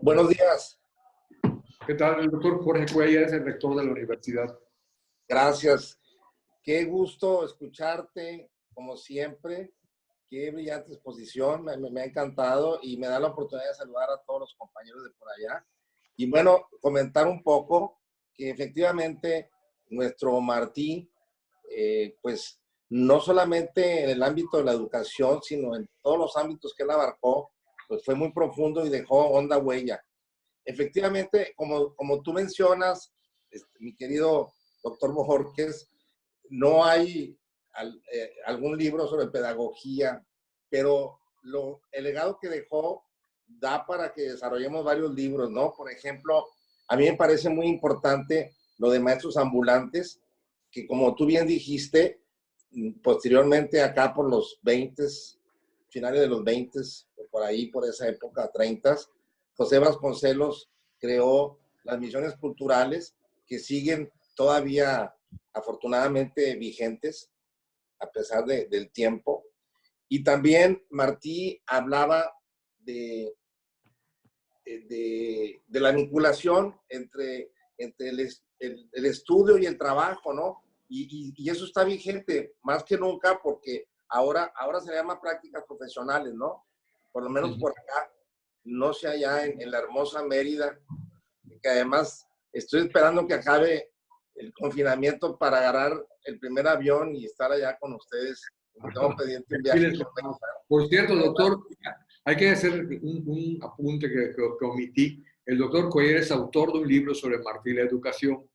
Buenos días. ¿Qué tal? El doctor Jorge Cuellar es el rector de la universidad. Gracias. Qué gusto escucharte, como siempre. Qué brillante exposición, me ha encantado y me da la oportunidad de saludar a todos los compañeros de por allá. Y bueno, comentar un poco que efectivamente nuestro Martí, pues no solamente en el ámbito de la educación, sino en todos los ámbitos que él abarcó, pues fue muy profundo y dejó honda huella. Efectivamente, como tú mencionas, mi querido doctor Bojorquez, no hay algún libro sobre pedagogía, pero el legado que dejó da para que desarrollemos varios libros, ¿no? Por ejemplo, a mí me parece muy importante lo de maestros ambulantes, que como tú bien dijiste, posteriormente acá por los 20, finales de los 20, por ahí, por esa época, 30, José Vasconcelos creó las misiones culturales que siguen todavía afortunadamente vigentes a pesar del tiempo. Y también Martí hablaba de la vinculación entre el estudio y el trabajo, ¿no? Y eso está vigente más que nunca porque ahora se llama prácticas profesionales, ¿no? Por lo menos por acá, no sé allá en la hermosa Mérida, que además estoy esperando que acabe el confinamiento para agarrar el primer avión y estar allá con ustedes. Tengo pendiente un viaje. Por cierto, doctor, hay que hacer un apunte que omití. El doctor Cuellar es autor de un libro sobre Martí y la educación,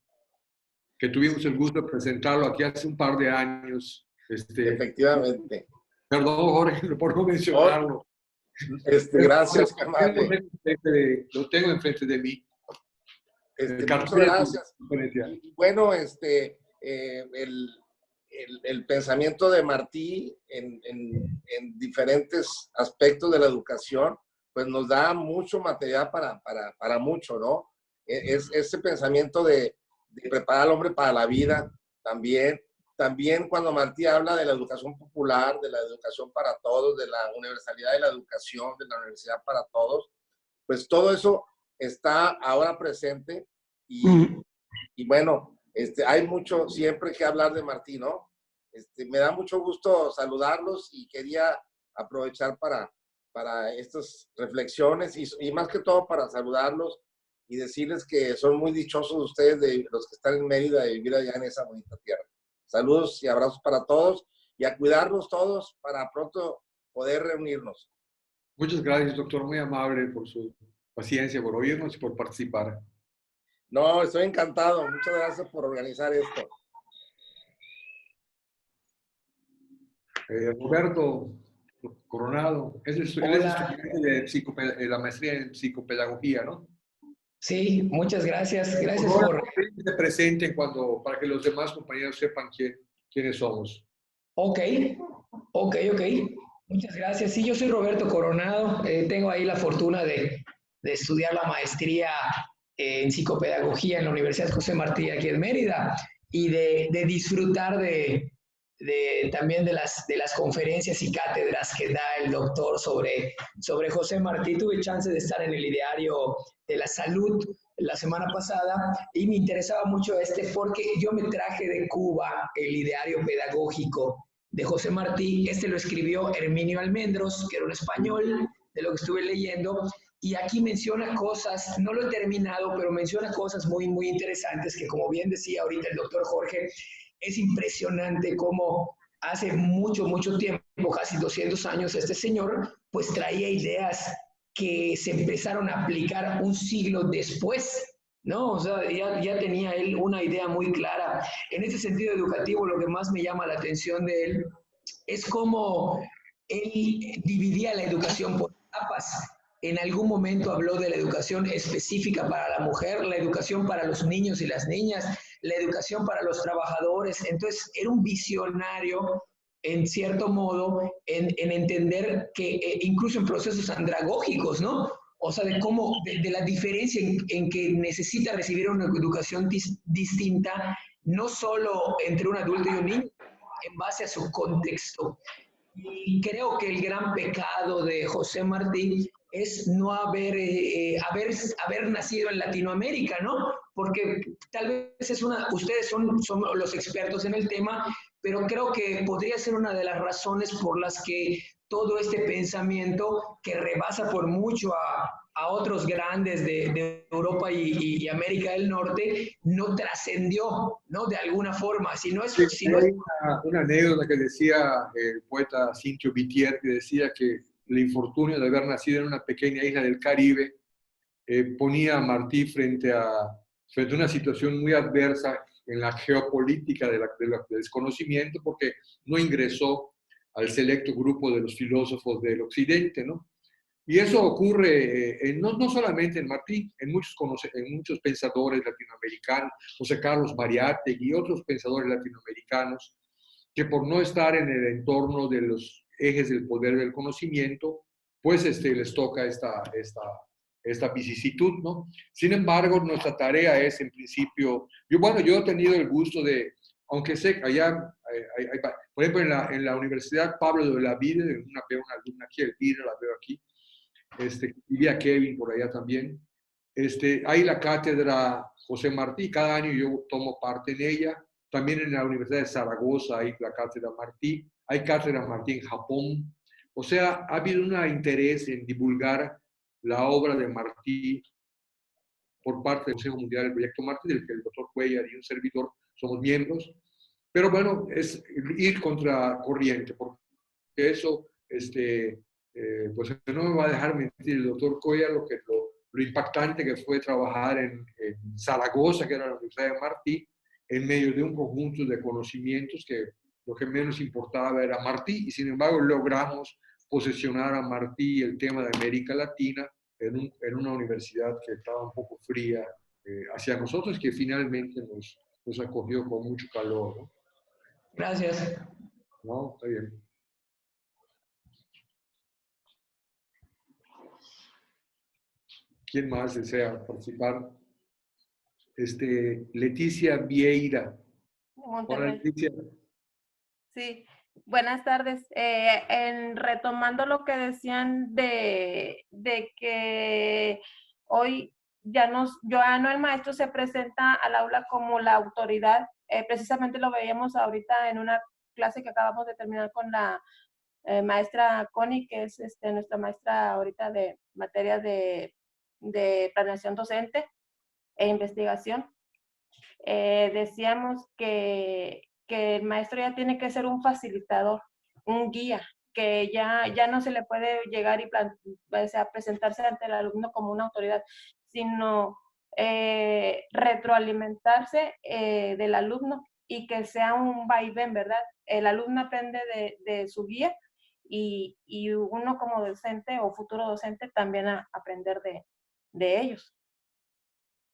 que tuvimos el gusto de presentarlo aquí hace un par de años. Efectivamente. Perdón, Jorge, por no mencionarlo. Gracias, lo tengo enfrente de mí. Muchas gracias. Y bueno, el pensamiento de Martí en diferentes aspectos de la educación, pues nos da mucho material para mucho, ¿no? Ese pensamiento de preparar al hombre para la vida también. También cuando Martí habla de la educación popular, de la educación para todos, de la universalidad de la educación, de la universidad para todos, pues todo eso está ahora presente Y, y bueno, hay mucho siempre que hablar de Martí, ¿no? Me da mucho gusto saludarlos y quería aprovechar para estas reflexiones y más que todo para saludarlos y decirles que son muy dichosos ustedes, de los que están en Mérida, de vivir allá en esa bonita tierra. Saludos y abrazos para todos y a cuidarnos todos para pronto poder reunirnos. Muchas gracias, doctor, muy amable por su paciencia, por oírnos y por participar. No, estoy encantado. Muchas gracias por organizar esto. Roberto Coronado, él es Hola, estudiante de la maestría en psicopedagogía, ¿no? sí, muchas gracias. Por Gracias favor, por... se presenten para que los demás compañeros sepan quiénes somos. Ok, ok. Muchas gracias. Sí, yo soy Roberto Coronado. Tengo ahí la fortuna de estudiar la maestría en psicopedagogía en la Universidad José Martí aquí en Mérida y de disfrutar también de las conferencias y cátedras que da el doctor sobre José Martí. Tuve chance de estar en el ideario de la salud la semana pasada y me interesaba mucho porque yo me traje de Cuba el ideario pedagógico de José Martí. Lo escribió Herminio Almendros, que era un español, de lo que estuve leyendo, y aquí menciona cosas, no lo he terminado, pero menciona cosas muy, muy interesantes que, como bien decía ahorita el doctor Jorge, es impresionante cómo hace mucho, mucho tiempo, casi 200 años, este señor, pues traía ideas que se empezaron a aplicar un siglo después, ¿no? O sea, ya tenía él una idea muy clara. En ese sentido educativo, lo que más me llama la atención de él es cómo él dividía la educación por etapas. En algún momento habló de la educación específica para la mujer, la educación para los niños y las niñas, la educación para los trabajadores. Entonces, era un visionario, en cierto modo, en entender que incluso en procesos andragógicos, ¿no? O sea, de la diferencia en que necesita recibir una educación distinta, no solo entre un adulto y un niño, en base a su contexto. Y creo que el gran pecado de José Martí es no haber nacido en Latinoamérica, ¿no? Porque tal vez ustedes son los expertos en el tema, pero creo que podría ser una de las razones por las que todo este pensamiento que rebasa por mucho a otros grandes de Europa y América del Norte no trascendió, ¿no? De alguna forma. Sí, hay una anécdota que decía el poeta Cintio Bitier, que decía que el infortunio de haber nacido en una pequeña isla del Caribe ponía a Martí frente a una situación muy adversa en la geopolítica del desconocimiento, porque no ingresó al selecto grupo de los filósofos del Occidente, ¿no? Y eso ocurre no solamente en Martí, en muchos pensadores latinoamericanos, José Carlos Mariátegui y otros pensadores latinoamericanos, que por no estar en el entorno de los ejes del poder del conocimiento, pues les toca esta vicisitud, ¿no? Sin embargo, nuestra tarea es, en principio, yo he tenido el gusto de, aunque sé que allá, por ejemplo, en la Universidad Pablo de Olavide, veo una alumna aquí, Elvira, la veo aquí, vivía Kevin por allá también. Hay la cátedra José Martí, cada año yo tomo parte en ella. También en la Universidad de Zaragoza hay la cátedra Martí, hay cátedra Martí en Japón. O sea, ha habido un interés en divulgar la obra de Martí por parte del Consejo Mundial del Proyecto Martí, del que el doctor Cuellar y un servidor somos miembros. Pero bueno, es ir contra corriente, porque eso, pues no me va a dejar mentir el doctor Coya lo impactante que fue trabajar en Zaragoza, que era la Universidad de Martí, en medio de un conjunto de conocimientos que lo que menos importaba era Martí, y sin embargo logramos posesionar a Martí y el tema de América Latina en una universidad que estaba un poco fría hacia nosotros, que finalmente nos acogió con mucho calor, ¿no? Gracias. No, está bien. ¿Quién más desea participar? Leticia Vieira. Hola, Monterrey. Leticia. Sí, buenas tardes. Retomando lo que decían de que hoy ya no el maestro se presenta al aula como la autoridad. Precisamente lo veíamos ahorita en una clase que acabamos de terminar con la maestra Connie, que es nuestra maestra ahorita de materia de planeación docente e investigación. Decíamos que el maestro ya tiene que ser un facilitador, un guía, que ya no se le puede llegar y presentarse ante el alumno como una autoridad, sino retroalimentarse del alumno y que sea un vaivén, ¿verdad? El alumno aprende de su guía y uno como docente o futuro docente también a aprender de ellos.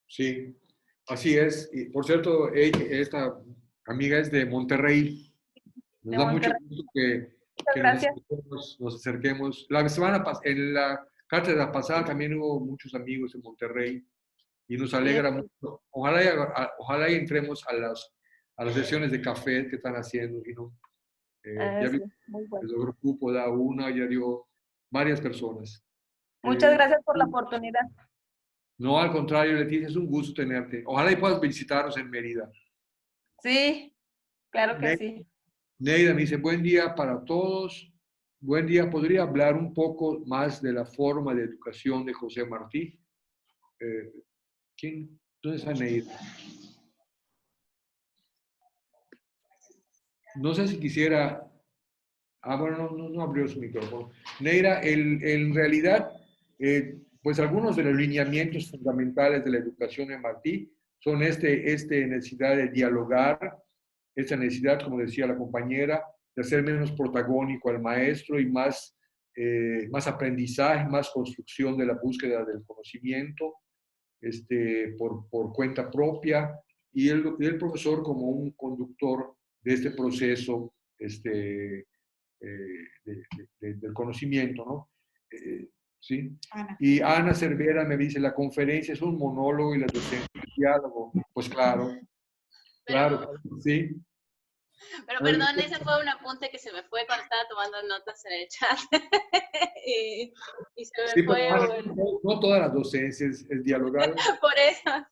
Sí, así es. Y, por cierto, esta amiga es de Monterrey. Nos De da mucho Monterrey. gusto Muchas que gracias. nos acerquemos. En la cátedra pasada también hubo muchos amigos en Monterrey y nos alegra mucho. Ojalá y entremos a las sesiones de café que están haciendo. Ya vi Sí, muy que bueno. el grupo da una, ya dio varias personas. Muchas Eh, gracias por la oportunidad. no, al contrario, Leticia, es un gusto tenerte. Ojalá y puedas visitarnos en Mérida. Sí, claro que Ne- sí. Neida me dice, buen día para todos. Buen día, ¿podría hablar un poco más de la forma de educación de José Martí? Eh, ¿Dónde está Neida? No sé si quisiera... Ah, bueno, no abrió su micrófono. Neira, en realidad, pues algunos de los lineamientos fundamentales de la educación en Martí son esta necesidad de dialogar, esta necesidad, como decía la compañera, de hacer menos protagónico al maestro y más aprendizaje, más construcción de la búsqueda del conocimiento por cuenta propia y el profesor como un conductor de este proceso del conocimiento, ¿no? ¿Sí? Ana. Y Ana Cervera me dice, la conferencia es un monólogo y la docencia es un diálogo. Pues claro, claro, sí. Pero perdón, ese fue un apunte que se me fue cuando estaba tomando notas en el chat. y se me Sí, pero fue. Ana, no todas las docencias es dialogar. Por eso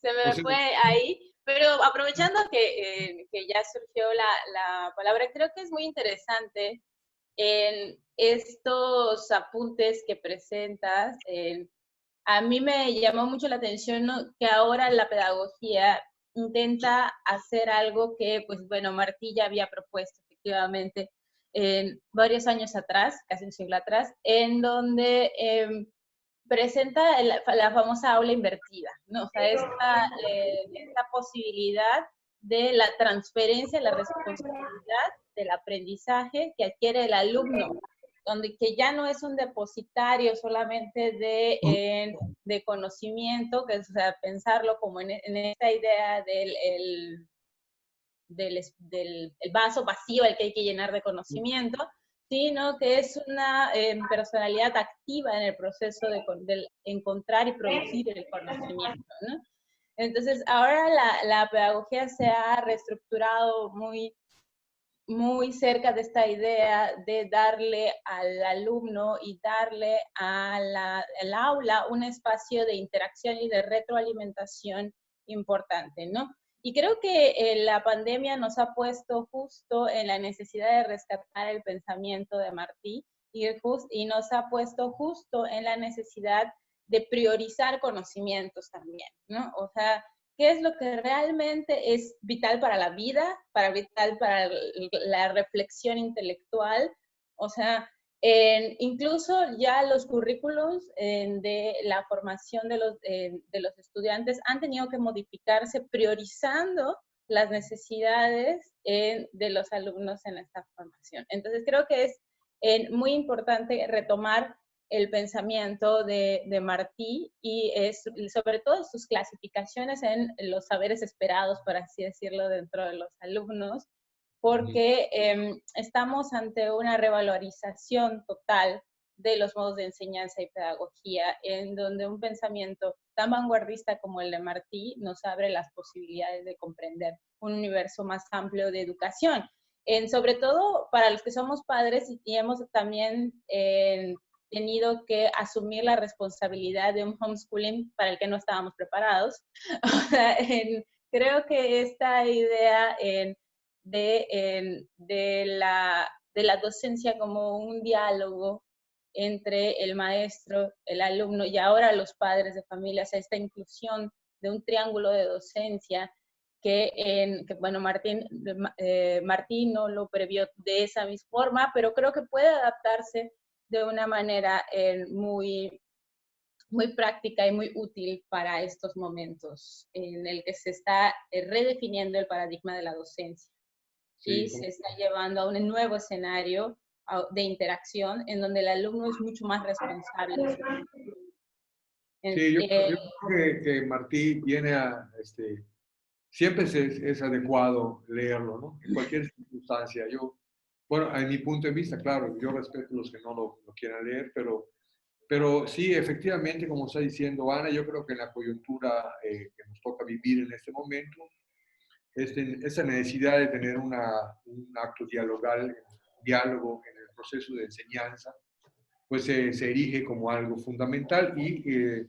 se O me sea, fue ahí. Pero aprovechando que ya surgió la palabra, creo que es muy interesante en estos apuntes que presentas. A mí me llamó mucho la atención, ¿no?, que ahora la pedagogía intenta hacer algo que, pues bueno, Martí ya había propuesto efectivamente varios años atrás, casi un siglo atrás, en donde presenta la famosa aula invertida, ¿no? O sea, esta posibilidad de la transferencia, la responsabilidad del aprendizaje que adquiere el alumno, donde que ya no es un depositario solamente de conocimiento, que es, o sea, pensarlo como en esta idea del vaso vacío al que hay que llenar de conocimiento, sino que es una personalidad activa en el proceso de encontrar y producir el conocimiento, ¿no? Entonces, ahora la pedagogía se ha reestructurado muy cerca de esta idea de darle al alumno y darle al aula un espacio de interacción y de retroalimentación importante, ¿no? Y creo que la pandemia nos ha puesto justo en la necesidad de rescatar el pensamiento de Martí y nos ha puesto justo en la necesidad de priorizar conocimientos también, ¿no? O sea, qué es lo que realmente es vital para la vida, vital para la reflexión intelectual. O sea, incluso ya los currículos de la formación de los estudiantes han tenido que modificarse priorizando las necesidades de los alumnos en esta formación. Entonces creo que es muy importante retomar el pensamiento de Martí y sobre todo sus clasificaciones en los saberes esperados, por así decirlo, dentro de los alumnos, porque estamos ante una revalorización total de los modos de enseñanza y pedagogía, en donde un pensamiento tan vanguardista como el de Martí nos abre las posibilidades de comprender un universo más amplio de educación. Sobre todo para los que somos padres y hemos también tenido que asumir la responsabilidad de un homeschooling para el que no estábamos preparados. O sea, creo que esta idea de la docencia como un diálogo entre el maestro, el alumno y ahora los padres de familia, o sea, esta inclusión de un triángulo de docencia que bueno, Martín no lo previó de esa misma forma, pero creo que puede adaptarse de una manera muy, muy práctica y muy útil para estos momentos en el que se está redefiniendo el paradigma de la docencia. Sí, y se está llevando a un nuevo escenario de interacción en donde el alumno es mucho más responsable. Sí, yo creo que Martí viene a, siempre es adecuado leerlo, ¿no? En cualquier circunstancia. Bueno, en mi punto de vista, claro, yo respeto a los que no lo quieran leer, pero sí, efectivamente, como está diciendo Ana, yo creo que en la coyuntura que nos toca vivir en este momento, esa necesidad de tener un acto diálogo en el proceso de enseñanza, pues se erige como algo fundamental y,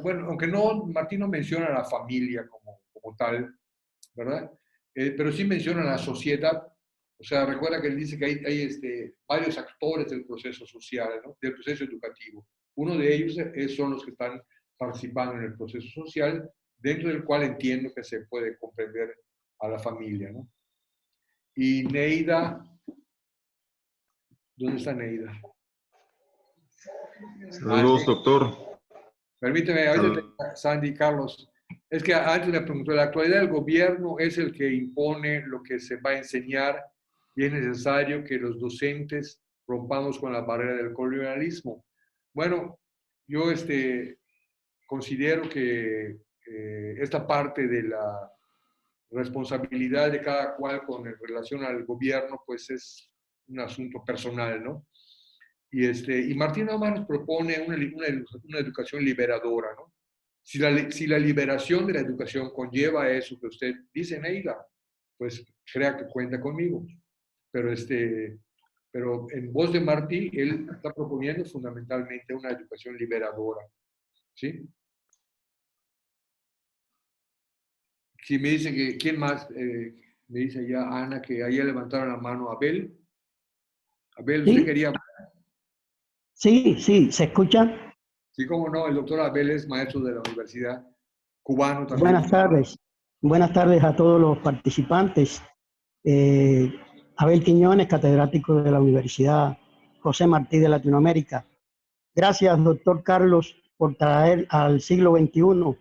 bueno, aunque Martín no menciona a la familia como tal, ¿verdad? Pero sí menciona a la sociedad. O sea, recuerda que él dice que hay varios actores del proceso social, ¿no? Del proceso educativo. Uno de ellos son los que están participando en el proceso social, dentro del cual entiendo que se puede comprender a la familia, ¿no? Y Neida, ¿dónde está Neida? Saludos, doctor. Permíteme, ahorita Sandy, Carlos. Es que antes me preguntó, en la actualidad el gobierno es el que impone lo que se va a enseñar y es necesario que los docentes rompamos con la barrera del colonialismo. Bueno, yo considero que esta parte de la responsabilidad de cada cual con relación al gobierno, pues es un asunto personal, ¿no? Y Martín Naumann nos propone una educación liberadora, ¿no? Si la liberación de la educación conlleva eso que usted dice, Neida, pues crea que cuenta conmigo. Pero en voz de Martí, él está proponiendo fundamentalmente una educación liberadora. ¿Sí? Si me dice que, ¿quién más? Me dice ya Ana que ahí levantaron la mano. Abel. Abel, ¿usted quería? Sí, ¿se escucha? Sí, cómo no, el doctor Abel es maestro de la universidad, cubano también. Buenas tardes. Buenas tardes a todos los participantes. Abel Quiñones, catedrático de la Universidad José Martí de Latinoamérica. Gracias, doctor Carlos, por traer al siglo XXI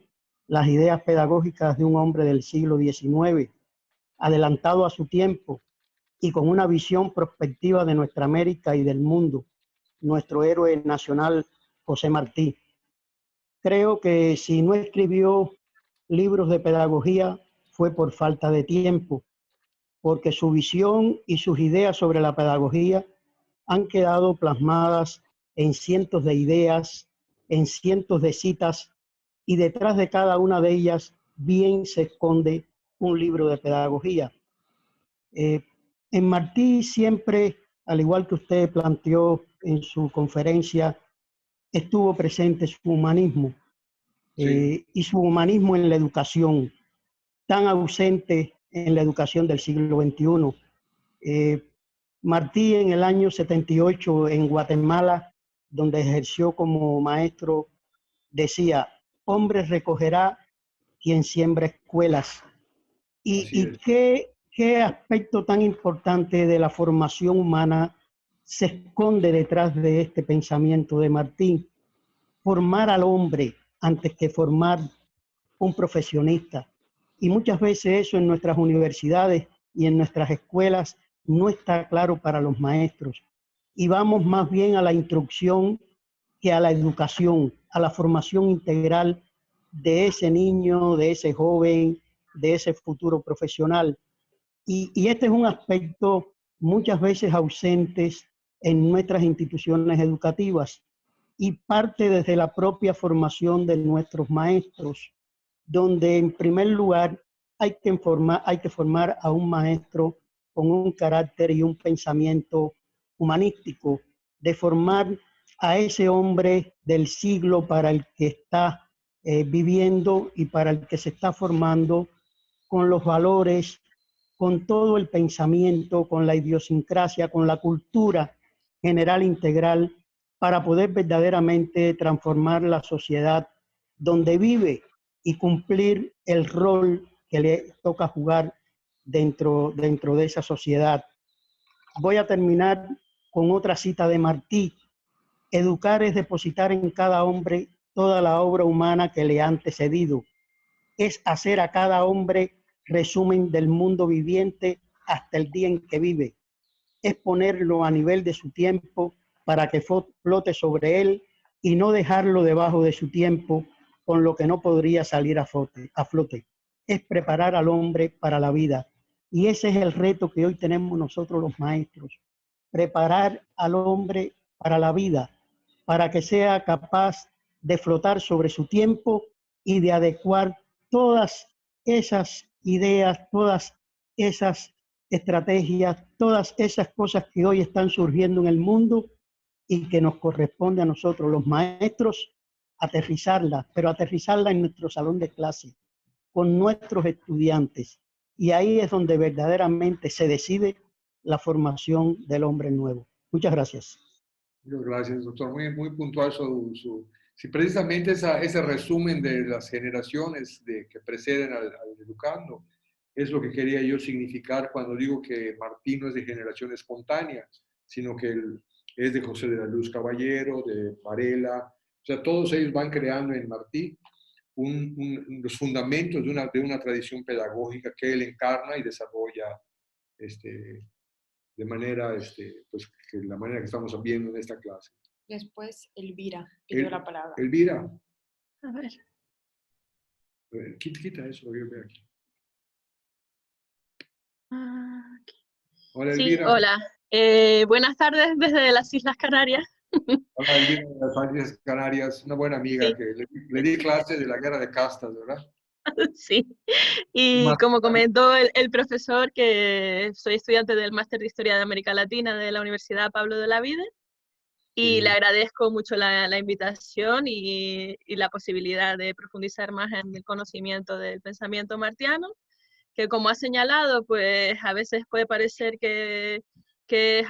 las ideas pedagógicas de un hombre del siglo XIX, adelantado a su tiempo y con una visión prospectiva de nuestra América y del mundo, nuestro héroe nacional José Martí. Creo que si no escribió libros de pedagogía fue por falta de tiempo, porque su visión y sus ideas sobre la pedagogía han quedado plasmadas en cientos de ideas, en cientos de citas, y detrás de cada una de ellas bien se esconde un libro de pedagogía. En Martí siempre, al igual que usted planteó en su conferencia, estuvo presente su humanismo. Sí. Y su humanismo en la educación, tan ausente en la educación del siglo XXI. Martí en el año 78 en Guatemala, donde ejerció como maestro, decía, hombre recogerá quien siembra escuelas. Y qué aspecto tan importante de la formación humana se esconde detrás de este pensamiento de Martí. Formar al hombre antes que formar un profesionista. Y muchas veces eso en nuestras universidades y en nuestras escuelas no está claro para los maestros. Y vamos más bien a la instrucción que a la educación, a la formación integral de ese niño, de ese joven, de ese futuro profesional. Y este es un aspecto muchas veces ausente en nuestras instituciones educativas y parte desde la propia formación de nuestros maestros, donde en primer lugar hay que formar a un maestro con un carácter y un pensamiento humanístico, de formar a ese hombre del siglo para el que está viviendo y para el que se está formando, con los valores, con todo el pensamiento, con la idiosincrasia, con la cultura general integral, para poder verdaderamente transformar la sociedad donde vive y cumplir el rol que le toca jugar dentro de esa sociedad. Voy a terminar con otra cita de Martí. Educar es depositar en cada hombre toda la obra humana que le ha antecedido. Es hacer a cada hombre resumen del mundo viviente hasta el día en que vive. Es ponerlo a nivel de su tiempo para que flote sobre él y no dejarlo debajo de su tiempo, con lo que no podría salir a flote. Es preparar al hombre para la vida. Y ese es el reto que hoy tenemos nosotros los maestros. Preparar al hombre para la vida, para que sea capaz de flotar sobre su tiempo y de adecuar todas esas ideas, todas esas estrategias, todas esas cosas que hoy están surgiendo en el mundo y que nos corresponde a nosotros, los maestros, aterrizarlas, pero aterrizarlas en nuestro salón de clase, con nuestros estudiantes. Y ahí es donde verdaderamente se decide la formación del hombre nuevo. Muchas gracias. Muchas gracias, doctor. Muy puntual sí, precisamente ese resumen de las generaciones que preceden al educando es lo que quería yo significar cuando digo que Martí no es de generación espontánea, sino que es de José de la Luz Caballero, de Varela. O sea, todos ellos van creando en Martí los fundamentos de una tradición pedagógica que él encarna y desarrolla de manera, pues, la manera que estamos viendo en esta clase. Después, Elvira pidió la palabra. Elvira. A ver. Quita eso, yo veo aquí. Aquí. Hola, Sí, Elvira. hola. Buenas tardes desde las Islas Canarias. Hola, Elvira de las Islas Canarias, una buena amiga Sí. que le di clase de la guerra de castas, ¿verdad? Sí, y como comentó el profesor, que soy estudiante del Máster de Historia de América Latina de la Universidad Pablo de Olavide, y le agradezco mucho la invitación y la posibilidad de profundizar más en el conocimiento del pensamiento martiano, que como ha señalado, pues a veces puede parecer que es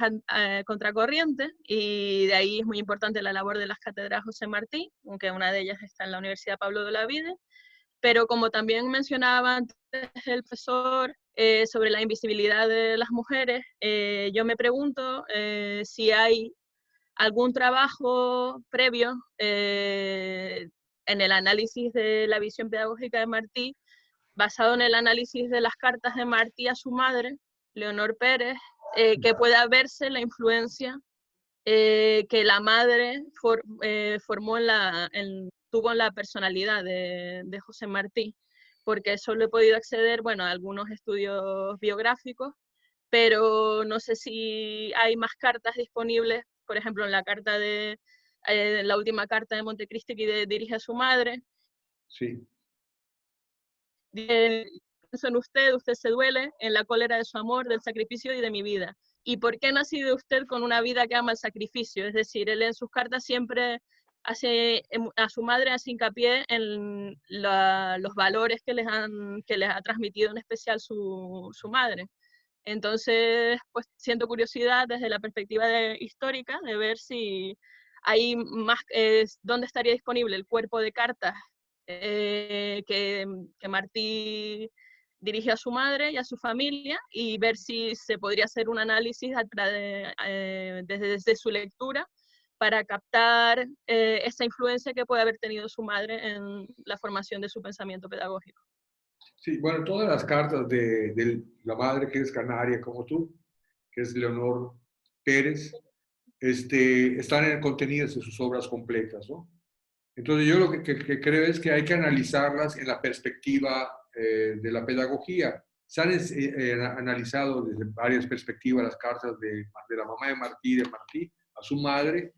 contracorriente, y de ahí es muy importante la labor de las cátedras José Martí, aunque una de ellas está en la Universidad Pablo de Olavide. Pero como también mencionaba antes el profesor sobre la invisibilidad de las mujeres, yo me pregunto si hay algún trabajo previo en el análisis de la visión pedagógica de Martí, basado en el análisis de las cartas de Martí a su madre, Leonor Pérez, que pueda verse la influencia que la madre formó tuvo en la personalidad de José Martí, porque solo he podido acceder, bueno, a algunos estudios biográficos, pero no sé si hay más cartas disponibles, por ejemplo, en la carta la última carta de Montecristi que dirige a su madre. Sí. Pienso en usted se duele, en la cólera de su amor, del sacrificio y de mi vida. ¿Y por qué ha nacido usted con una vida que ama el sacrificio? Es decir, él en sus cartas siempre a su madre hace hincapié en los valores que les ha transmitido en especial su madre. Entonces, pues siento curiosidad desde la perspectiva histórica de ver si hay más, dónde estaría disponible el cuerpo de cartas que Martí dirige a su madre y a su familia, y ver si se podría hacer un análisis desde su lectura para captar esa influencia que puede haber tenido su madre en la formación de su pensamiento pedagógico. Sí, bueno, todas las cartas de la madre que es canaria como tú, que es Leonor Pérez, están contenidas en sus obras completas, ¿no? Entonces yo lo que creo es que hay que analizarlas en la perspectiva de la pedagogía. Se han analizado desde varias perspectivas las cartas de la mamá de Martí a su madre,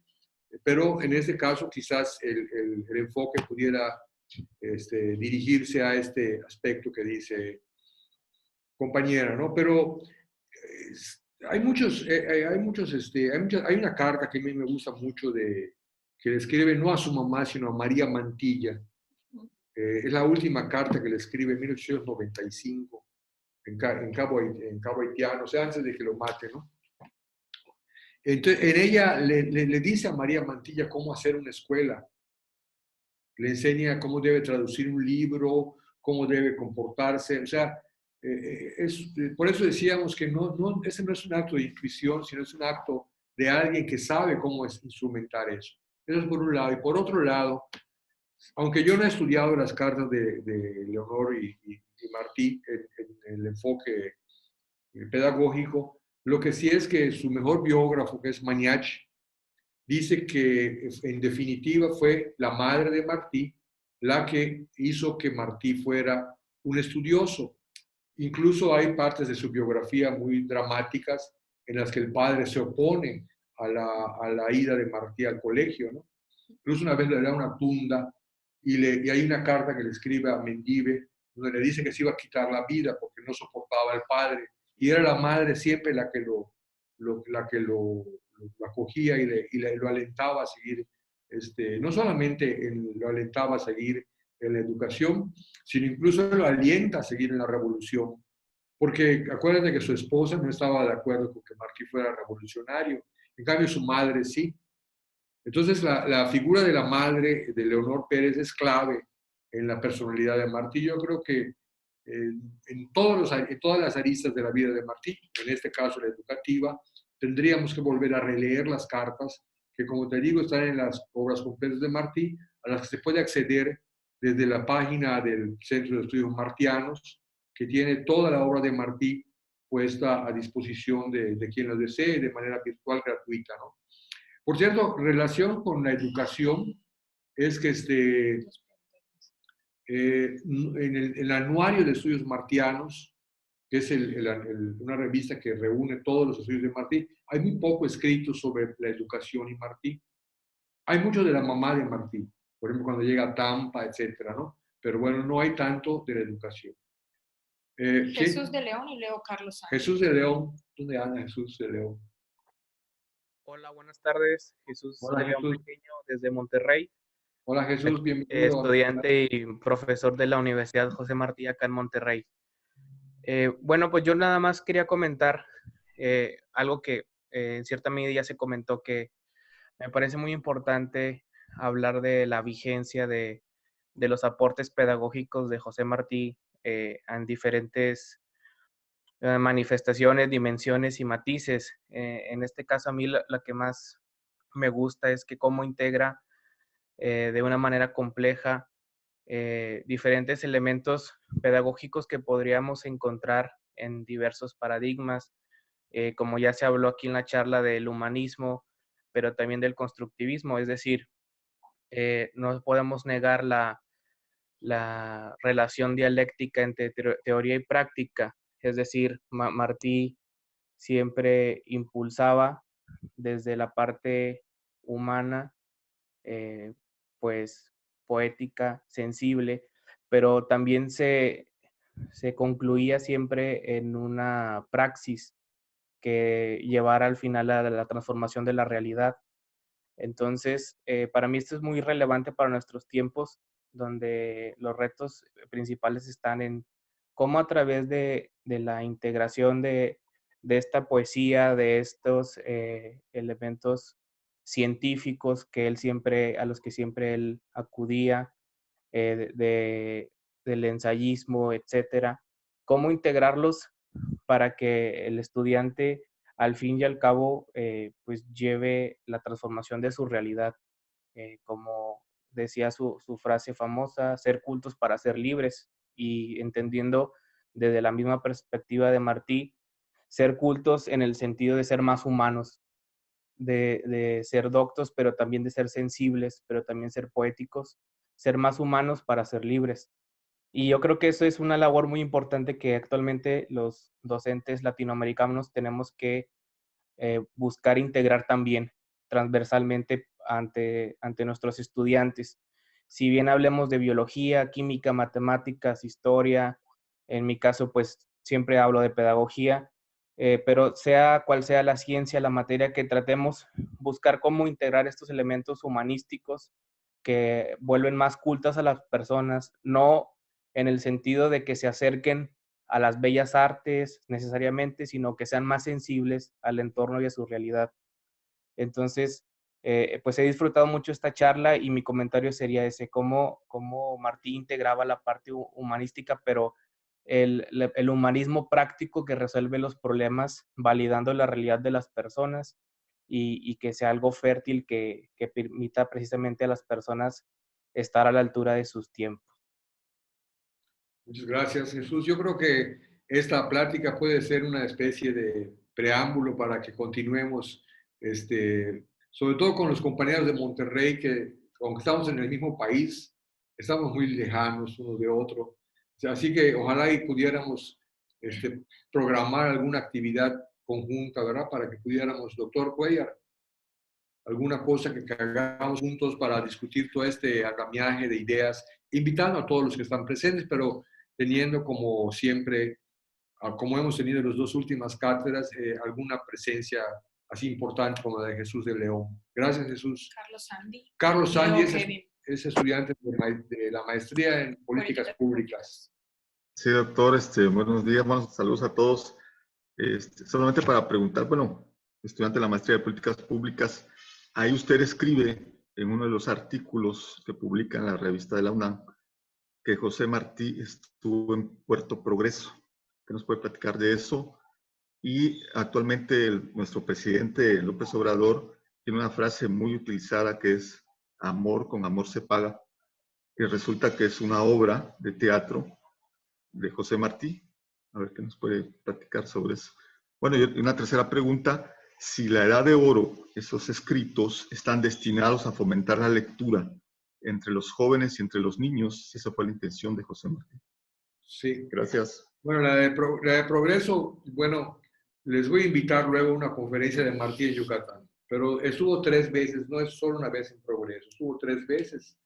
pero en este caso quizás el enfoque pudiera dirigirse a este aspecto que dice compañera, ¿no? Pero hay una carta que a mí me gusta mucho de que le escribe no a su mamá, sino a María Mantilla. Es la última carta que le escribe en 1895 en Cabo Haitiano, o sea, antes de que lo mate, ¿no? Entonces, en ella le dice a María Mantilla cómo hacer una escuela, le enseña cómo debe traducir un libro, cómo debe comportarse, o sea, por eso decíamos que ese no es un acto de intuición, sino es un acto de alguien que sabe cómo es instrumentar eso. Eso es por un lado. Y por otro lado, aunque yo no he estudiado las cartas de Leonor y Martí en el enfoque pedagógico, lo que sí es que su mejor biógrafo, que es Mañach, dice que en definitiva fue la madre de Martí la que hizo que Martí fuera un estudioso. Incluso hay partes de su biografía muy dramáticas en las que el padre se opone a la ida de Martí al colegio, ¿no? Incluso una vez le da una tunda y hay una carta que le escribe a Mendive donde le dice que se iba a quitar la vida porque no soportaba al padre. Y era la madre siempre la que lo acogía y lo alentaba a seguir, no solamente lo alentaba a seguir en la educación, sino incluso lo alienta a seguir en la revolución. Porque acuérdate que su esposa no estaba de acuerdo con que Martí fuera revolucionario, en cambio su madre sí. Entonces la figura de la madre de Leonor Pérez es clave en la personalidad de Martí. Yo creo que en todas las aristas de la vida de Martí, en este caso la educativa, tendríamos que volver a releer las cartas que, como te digo, están en las obras completas de Martí, a las que se puede acceder desde la página del Centro de Estudios Martianos, que tiene toda la obra de Martí puesta a disposición de quien lo desee de manera virtual gratuita, ¿no? Por cierto, relación con la educación es que en el Anuario de Estudios Martianos, que es una revista que reúne todos los estudios de Martí, hay muy poco escrito sobre la educación y Martí. Hay mucho de la mamá de Martí, por ejemplo, cuando llega a Tampa, etcétera, ¿no? Pero bueno, no hay tanto de la educación. Jesús de León y Leo Carlos Sánchez. Jesús de León. ¿Dónde anda Jesús de León? Hola, buenas tardes. Jesús Hola, de León Jesús. Pequeño desde Monterrey. Hola Jesús, bienvenido. Estudiante y profesor de la Universidad José Martí acá en Monterrey. Bueno, pues yo nada más quería comentar algo que en cierta medida ya se comentó, que me parece muy importante hablar de la vigencia de los aportes pedagógicos de José Martí en diferentes manifestaciones, dimensiones y matices. En este caso a mí la que más me gusta es que cómo integra de una manera compleja diferentes elementos pedagógicos que podríamos encontrar en diversos paradigmas, como ya se habló aquí en la charla del humanismo, pero también del constructivismo, es decir, no podemos negar la relación dialéctica entre teoría y práctica, es decir, Martí siempre impulsaba desde la parte humana, pues poética, sensible, pero también se concluía siempre en una praxis que llevara al final a la transformación de la realidad. Entonces, para mí esto es muy relevante para nuestros tiempos, donde los retos principales están en cómo a través de la integración de esta poesía, de estos elementos científicos a los que siempre él acudía, del ensayismo, etcétera, cómo integrarlos para que el estudiante al fin y al cabo pues lleve la transformación de su realidad, como decía su frase famosa, ser cultos para ser libres, y entendiendo desde la misma perspectiva de Martí, ser cultos en el sentido de ser más humanos, de ser doctos, pero también de ser sensibles, pero también ser poéticos, ser más humanos para ser libres. Y yo creo que eso es una labor muy importante que actualmente los docentes latinoamericanos tenemos que buscar integrar también transversalmente ante nuestros estudiantes. Si bien hablemos de biología, química, matemáticas, historia, en mi caso pues siempre hablo de pedagogía, pero sea cual sea la ciencia, la materia que tratemos, buscar cómo integrar estos elementos humanísticos que vuelven más cultas a las personas, no en el sentido de que se acerquen a las bellas artes necesariamente, sino que sean más sensibles al entorno y a su realidad. Entonces, pues he disfrutado mucho esta charla y mi comentario sería ese, cómo Martí integraba la parte humanística, pero el humanismo práctico que resuelve los problemas, validando la realidad de las personas y que sea algo fértil que permita precisamente a las personas estar a la altura de sus tiempos. Muchas gracias, Jesús. Yo creo que esta plática puede ser una especie de preámbulo para que continuemos, sobre todo con los compañeros de Monterrey, que aunque estamos en el mismo país, estamos muy lejanos uno de otro. Así que ojalá y pudiéramos programar alguna actividad conjunta, ¿verdad? Para que pudiéramos, doctor Cuellar, alguna cosa que hagamos juntos para discutir todo este andamiaje de ideas, invitando a todos los que están presentes, pero teniendo como siempre, como hemos tenido en las dos últimas cátedras, alguna presencia así importante como la de Jesús de León. Gracias, Jesús. Carlos Sandy. Carlos Sandy es estudiante de la maestría en políticas públicas. Sí, doctor, buenos días, buenos saludos a todos. Solamente para preguntar, bueno, estudiante de la maestría de políticas públicas, ahí usted escribe en uno de los artículos que publica en la revista de la UNAM que José Martí estuvo en Puerto Progreso. ¿Qué nos puede platicar de eso? Y actualmente nuestro presidente López Obrador tiene una frase muy utilizada que es amor con amor se paga, que resulta que es una obra de teatro de José Martí. A ver qué nos puede platicar sobre eso. Bueno, y una tercera pregunta, si la Edad de Oro, esos escritos, están destinados a fomentar la lectura entre los jóvenes y entre los niños, si esa fue la intención de José Martí. Sí. Gracias. Bueno, la de Progreso, bueno, les voy a invitar luego a una conferencia de Martí en Yucatán, pero estuvo 3 veces, no es solo una vez en Progreso, estuvo 3 veces,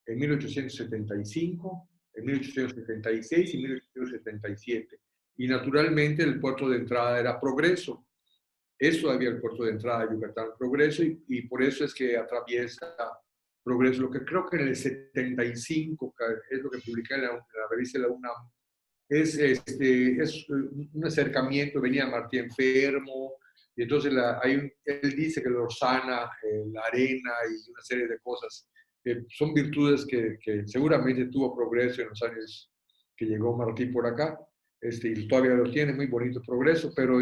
en 1875, en 1876 y 1877. Y naturalmente el puerto de entrada era Progreso. Eso había el puerto de entrada de Yucatán, Progreso, y por eso es que atraviesa Progreso, lo que creo que en el 75, es lo que publiqué en la revista de la UNAM, es un acercamiento, venía Martí enfermo, y entonces él dice que lo sana la arena y una serie de cosas. Son virtudes que seguramente tuvo Progreso en los años que llegó Martí por acá, y todavía lo tiene, muy bonito Progreso, pero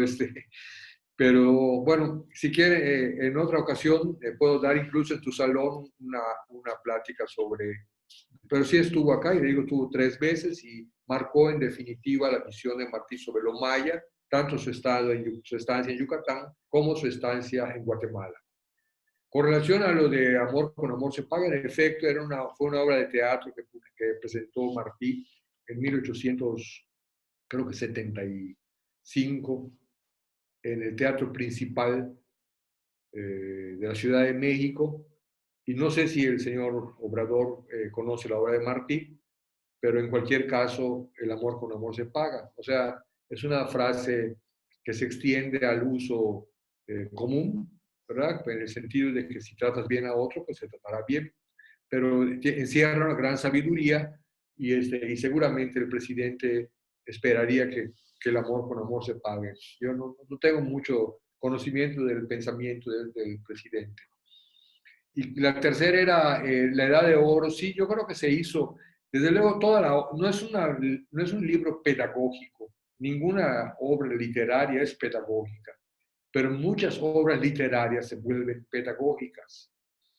bueno, si quiere, en otra ocasión puedo dar incluso en tu salón una plática sobre... Pero sí estuvo acá, y le digo, estuvo 3 veces y marcó en definitiva la visión de Martí sobre lo maya, tanto su estancia en Yucatán como su estancia en Guatemala. Con relación a lo de Amor con Amor se paga, en efecto, fue una obra de teatro que presentó Martí en 1875 en el Teatro Principal de la Ciudad de México. Y no sé si el señor Obrador conoce la obra de Martí, pero en cualquier caso, el amor con amor se paga. O sea, es una frase que se extiende al uso común, ¿verdad? En el sentido de que si tratas bien a otro, pues se tratará bien. Pero encierra una gran sabiduría y seguramente el presidente esperaría que el amor con amor se pague. Yo no tengo mucho conocimiento del pensamiento del presidente. Y la tercera era la Edad de Oro. Sí, yo creo que se hizo, desde luego, no es un libro pedagógico, ninguna obra literaria es pedagógica, pero muchas obras literarias se vuelven pedagógicas.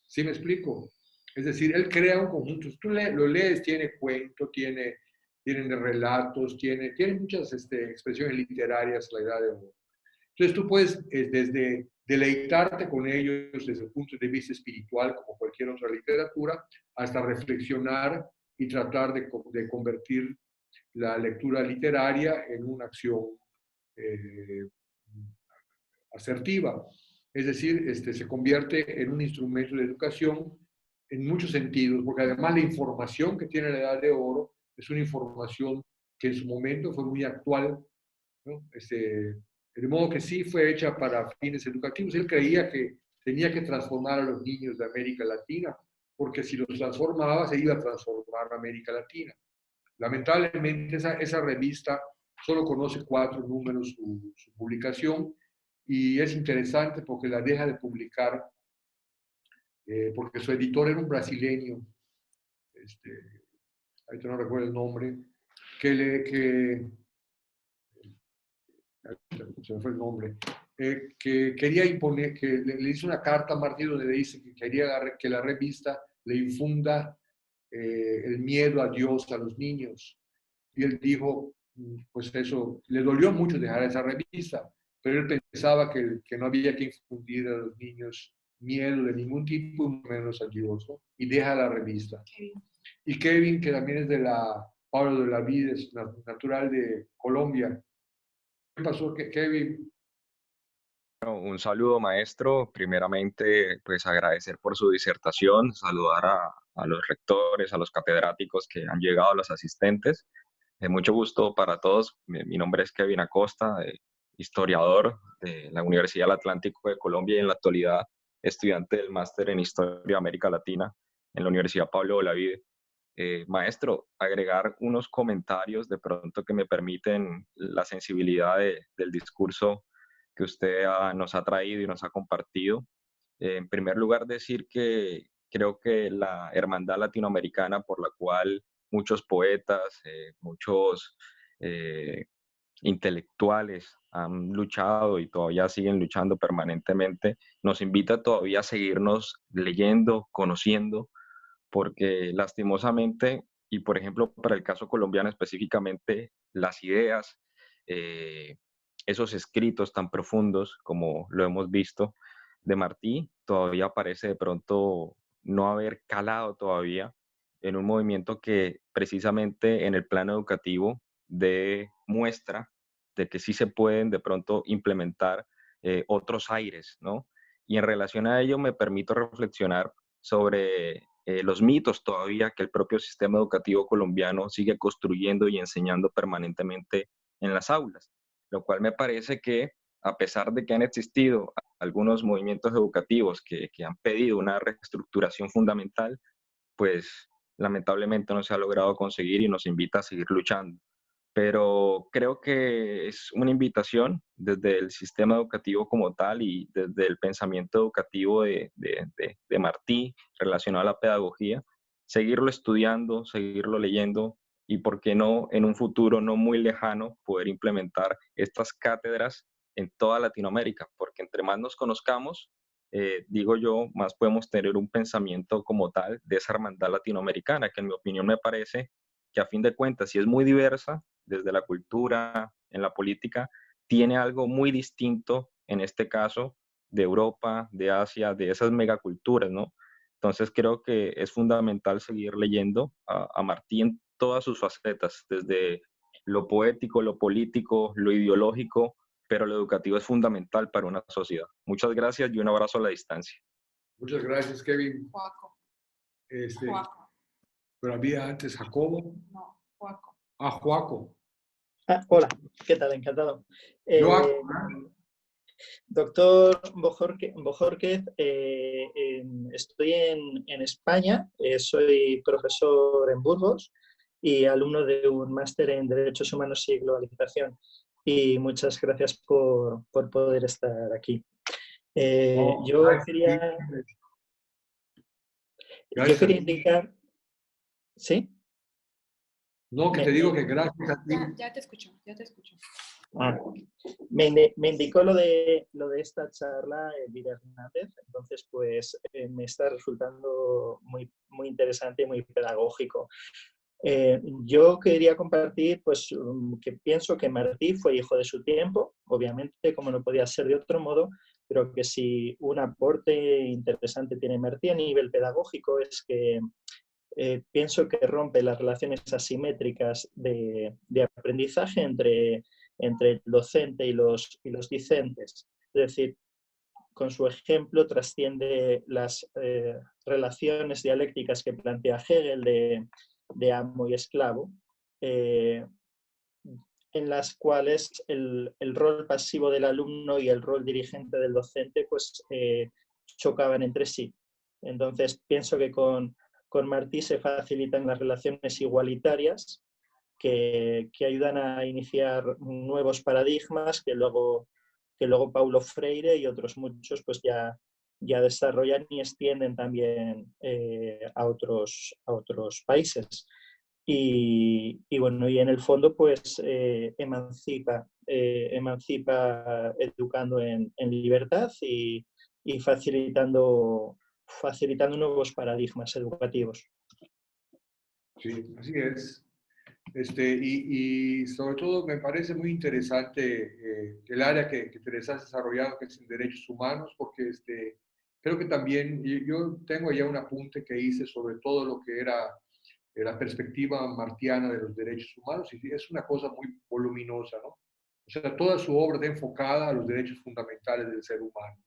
¿Sí me explico? Es decir, él crea un conjunto, tú lo lees, tiene cuento, tiene relatos, tiene muchas expresiones literarias, la Edad de Oro. Entonces tú puedes desde deleitarte con ellos desde el punto de vista espiritual, como cualquier otra literatura, hasta reflexionar y tratar de convertir la lectura literaria en una acción asertiva. Es decir, se convierte en un instrumento de educación en muchos sentidos, porque además la información que tiene la Edad de Oro es una información que en su momento fue muy actual, ¿no? De modo que sí fue hecha para fines educativos. Él creía que tenía que transformar a los niños de América Latina, porque si los transformaba, se iba a transformar a América Latina. Lamentablemente, esa revista solo conoce 4 números su publicación, y es interesante porque la deja de publicar, porque su editor era un brasileño, ahorita no recuerdo el nombre, se me fue el nombre, que quería imponer, que le hizo una carta a Martí donde le dice que quería que la revista le infunda el miedo a Dios a los niños. Y él dijo, pues eso, le dolió mucho dejar esa revista, pero él pensaba que no había que infundir a los niños miedo de ningún tipo, menos a Dios, ¿no? Y deja la revista. Y Kevin, que también es de la Pablo de la Vida, es natural de Colombia. ¿Qué pasó, Kevin? Un saludo, maestro. Primeramente, pues agradecer por su disertación, saludar a los rectores, a los catedráticos que han llegado, a los asistentes. Mucho gusto para todos. Mi nombre es Kevin Acosta, historiador de la Universidad del Atlántico de Colombia y en la actualidad estudiante del máster en Historia de América Latina en la Universidad Pablo de la Vida. Maestro, agregar unos comentarios de pronto que me permiten la sensibilidad del discurso que usted nos ha traído y nos ha compartido. En primer lugar, decir que creo que la hermandad latinoamericana por la cual muchos poetas, muchos intelectuales han luchado y todavía siguen luchando permanentemente, nos invita todavía a seguirnos leyendo, conociendo, porque lastimosamente, y por ejemplo para el caso colombiano específicamente, las ideas, esos escritos tan profundos como lo hemos visto de Martí, todavía parece de pronto no haber calado todavía en un movimiento que precisamente en el plano educativo demuestra de que sí se pueden de pronto implementar otros aires, ¿no? Y en relación a ello me permito reflexionar sobre los mitos todavía que el propio sistema educativo colombiano sigue construyendo y enseñando permanentemente en las aulas, lo cual me parece que a pesar de que han existido algunos movimientos educativos que han pedido una reestructuración fundamental, pues lamentablemente no se ha logrado conseguir y nos invita a seguir luchando. Pero creo que es una invitación desde el sistema educativo como tal y desde el pensamiento educativo de Martí relacionado a la pedagogía, seguirlo estudiando, seguirlo leyendo y, por qué no, en un futuro no muy lejano, poder implementar estas cátedras en toda Latinoamérica, porque entre más nos conozcamos, digo yo, más podemos tener un pensamiento como tal de esa hermandad latinoamericana, que en mi opinión me parece que a fin de cuentas, si es muy diversa, desde la cultura, en la política, tiene algo muy distinto, en este caso, de Europa, de Asia, de esas megaculturas, ¿no? Entonces creo que es fundamental seguir leyendo a Martí en todas sus facetas, desde lo poético, lo político, lo ideológico, pero lo educativo es fundamental para una sociedad. Muchas gracias y un abrazo a la distancia. Muchas gracias, Kevin. Joaco. Joaco. Pero había antes Jacobo. No, Joaco. Ah, Joaco. Hola, ¿qué tal? Encantado. Doctor Bojórquez, estoy en España, soy profesor en Burgos y alumno de un máster en Derechos Humanos y Globalización. Y muchas gracias por poder estar aquí. Yo quería indicar... ¿Sí? No, que te digo que gracias a ti. Ya te escucho, ya te escucho. Me indicó lo de esta charla Elvira Hernández, entonces pues me está resultando muy interesante y muy pedagógico. Yo quería compartir pues que pienso que Martí fue hijo de su tiempo, obviamente como no podía ser de otro modo, pero que si un aporte interesante tiene Martí a nivel pedagógico es que pienso que rompe las relaciones asimétricas de aprendizaje entre el docente y los discentes. Es decir, con su ejemplo trasciende las relaciones dialécticas que plantea Hegel de amo y esclavo, en las cuales el rol pasivo del alumno y el rol dirigente del docente pues, chocaban entre sí. Entonces, pienso que con Martí se facilitan las relaciones igualitarias que ayudan a iniciar nuevos paradigmas que luego Paulo Freire y otros muchos pues ya desarrollan y extienden también a otros países. Y bueno, y en el fondo pues emancipa educando en libertad y facilitando nuevos paradigmas educativos. Sí, así es. Y sobre todo me parece muy interesante el área que te has desarrollado, que es en derechos humanos, porque creo que también yo tengo ya un apunte que hice sobre todo lo que era la perspectiva martiana de los derechos humanos, y es una cosa muy voluminosa, ¿no? O sea, toda su obra está enfocada a los derechos fundamentales del ser humano,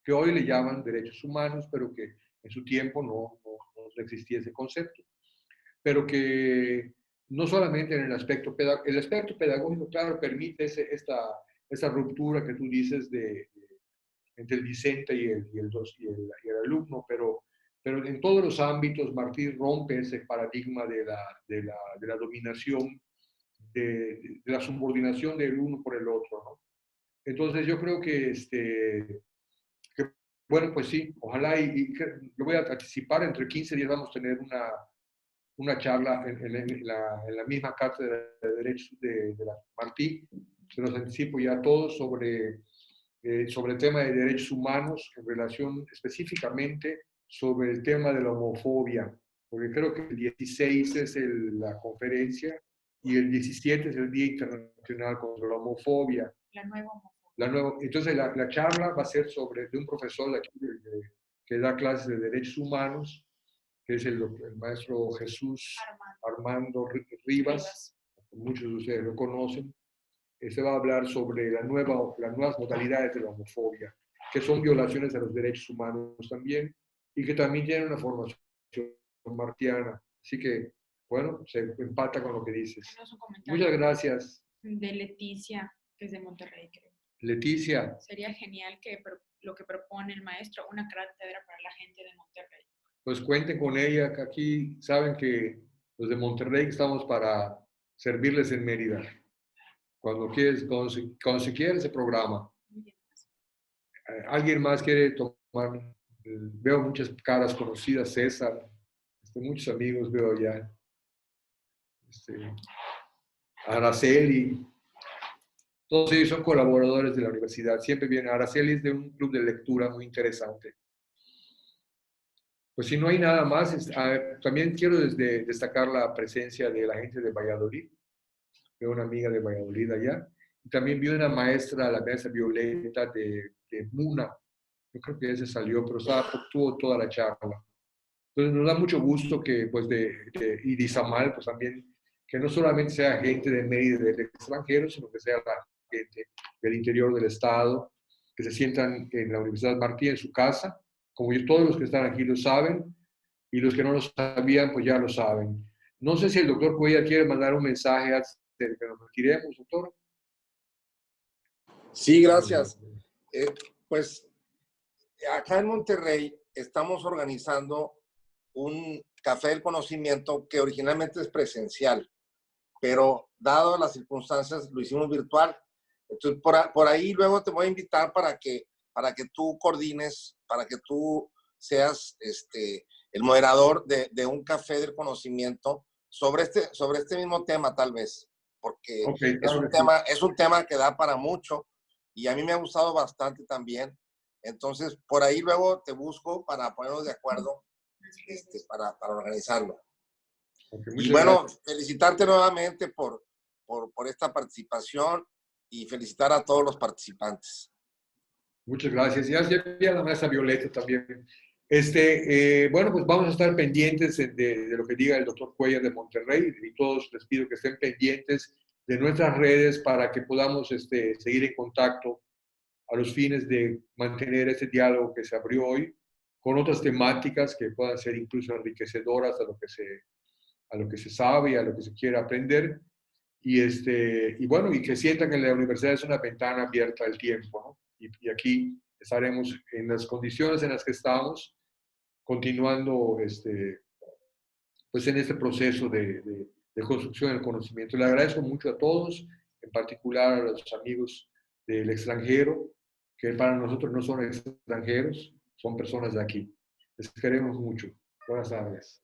que hoy le llaman derechos humanos, pero que en su tiempo no existía ese concepto. Pero que no solamente en el aspecto pedagógico, claro, permite esa ruptura que tú dices entre el discente y el alumno, pero en todos los ámbitos Martí rompe ese paradigma de la dominación, de la subordinación del uno por el otro, ¿no? Entonces yo creo que, bueno, pues sí, ojalá lo voy a anticipar, entre 15 días vamos a tener una charla en la misma cátedra de Derechos de la Martí. Se los anticipo ya a todos sobre el tema de derechos humanos en relación específicamente sobre el tema de la homofobia, porque creo que el 16 es la conferencia y el 17 es el Día Internacional contra la Homofobia. La nueva homofobia. Entonces la charla va a ser de un profesor de aquí, que da clases de derechos humanos, que es el maestro Jesús Armando Rivas, muchos de ustedes lo conocen. Se va a hablar sobre las nuevas modalidades de la homofobia, que son violaciones de los derechos humanos también, y que también tienen una formación martiana. Así que, bueno, se empata con lo que dices. Muchas gracias. De Leticia, que es de Monterrey, creo. Leticia. Sería genial que lo que propone el maestro, una cátedra para la gente de Monterrey. Pues cuenten con ella, que aquí saben que los de Monterrey estamos para servirles en Mérida. Cuando se quiere ese programa. ¿Alguien más quiere tomar? Veo muchas caras conocidas, César, muchos amigos veo ya. Araceli, todos ellos son colaboradores de la universidad. Siempre vienen. Araceli es de un club de lectura muy interesante. Pues si no hay nada más, también quiero destacar la presencia de la gente de Valladolid. Veo una amiga de Valladolid allá. Y también vi una maestra, la maestra Violeta de Muna. Yo creo que ese salió, pero tuvo toda la charla. Entonces nos da mucho gusto que, pues, y de Izamal, pues también, que no solamente sea gente de Mérida del extranjero, sino que sea la gente del interior del estado, que se sientan en la Universidad Martí, en su casa, como todos los que están aquí lo saben, y los que no lo sabían, pues ya lo saben. No sé si el doctor Cuellar quiere mandar un mensaje antes de que nos retiremos, doctor. Sí, gracias. Pues acá en Monterrey estamos organizando un café del conocimiento que originalmente es presencial, pero dado las circunstancias lo hicimos virtual. Entonces por ahí luego te voy a invitar para que tú coordines, para que tú seas el moderador de un café del conocimiento sobre este mismo tema tal vez, porque es un tema que da para mucho y a mí me ha gustado bastante también. Entonces por ahí luego te busco para ponernos de acuerdo para organizarlo. Y bueno, gracias. Felicitarte nuevamente por esta participación y felicitar a todos los participantes. Muchas gracias. Ya vi a la maestra Violeta también. Bueno, pues vamos a estar pendientes de lo que diga el doctor Cuellar de Monterrey, y todos les pido que estén pendientes de nuestras redes para que podamos seguir en contacto a los fines de mantener este diálogo que se abrió hoy con otras temáticas que puedan ser incluso enriquecedoras a lo que se sabe y a lo que se quiere aprender. y bueno, y que sientan que la universidad es una ventana abierta al tiempo, ¿no? Y aquí estaremos en las condiciones en las que estamos, continuando pues en este proceso de construcción del conocimiento. Le agradezco mucho a todos, en particular a los amigos del extranjero, que para nosotros no son extranjeros, son personas de aquí. Les queremos mucho. Buenas tardes.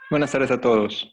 Buenas tardes a todos.